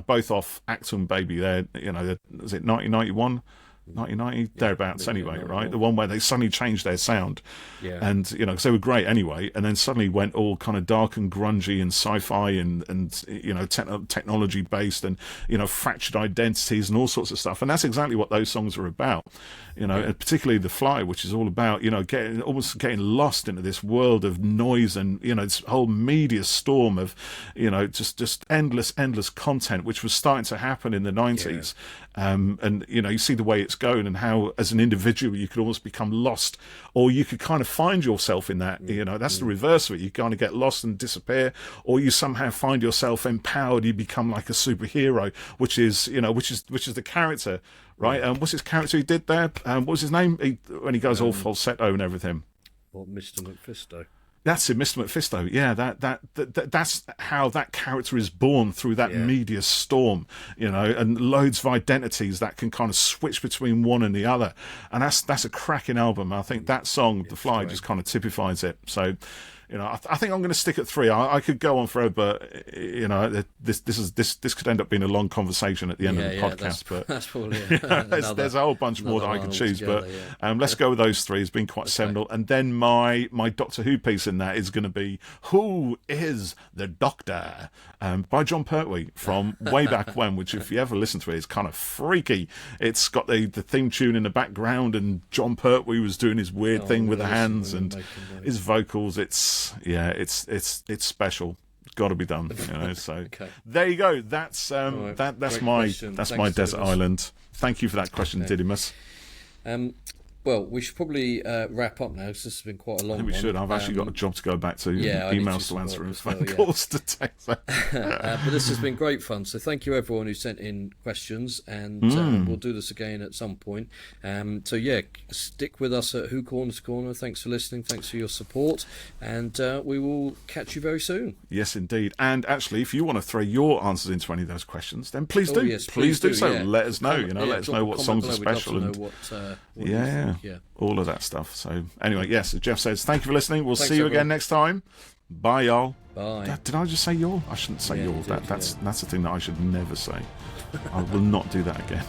Both off Acton Baby. Is it 1991? 1990, thereabouts anyway, right? The one where they suddenly changed their sound. Yeah. And, because they were great anyway, and then suddenly went all kind of dark and grungy and sci-fi and technology-based and, fractured identities and all sorts of stuff. And that's exactly what those songs are about, and particularly The Fly, which is all about, getting lost into this world of noise and, this whole media storm of, just endless content, which was starting to happen in the 90s. Yeah. And, you see the way it's going and how, as an individual, you could almost become lost, or you could kind of find yourself in that. That's the reverse of it. You kind of get lost and disappear, or you somehow find yourself empowered. You become like a superhero, which is the character, right? What's his character he did there? What was his name? When he goes all falsetto and everything. Or Mr. Mephisto. That's it, Mr. Mephisto. Yeah, that's how that character is born, through that media storm, and loads of identities that can kind of switch between one and the other. And that's a cracking album. I think that song, The Fly, just kind of typifies it. So, you know, I think I'm going to stick at 3. I could go on forever, but you know, this could end up being a long conversation at the end of the podcast. But that's probably there's a whole bunch more that I could choose. But let's go with those 3. It's been quite seminal. And then my Doctor Who piece in that is going to be "Who is the Doctor?" By John Pertwee from way back when. Which, if you ever listen to it, is kind of freaky. It's got the theme tune in the background, and John Pertwee was doing his weird thing with the hands and his vocals. It's special. Got to be done, you know. So there you go. That's that's my desert island. Thank you for that question, Didymus. Well, we should probably wrap up now because this has been quite a long one. We should. I've actually got a job to go back to, emails to answer and phone calls to take. But this has been great fun. So thank you everyone who sent in questions, and we'll do this again at some point. So yeah, stick with us at Who Corner to Corner. Thanks for listening. Thanks for your support, and we will catch you very soon. Yes, indeed. And actually, if you want to throw your answers into any of those questions, then please do. Yes, please do so. Yeah. Let us know. Let us know what songs are special and what all of that stuff. So anyway, yes, as Jeff says, thank you for listening. We'll see you again next time. Bye, y'all. Bye. Did I just say y'all? I shouldn't say y'all. That's the thing that I should never say. I will not do that again.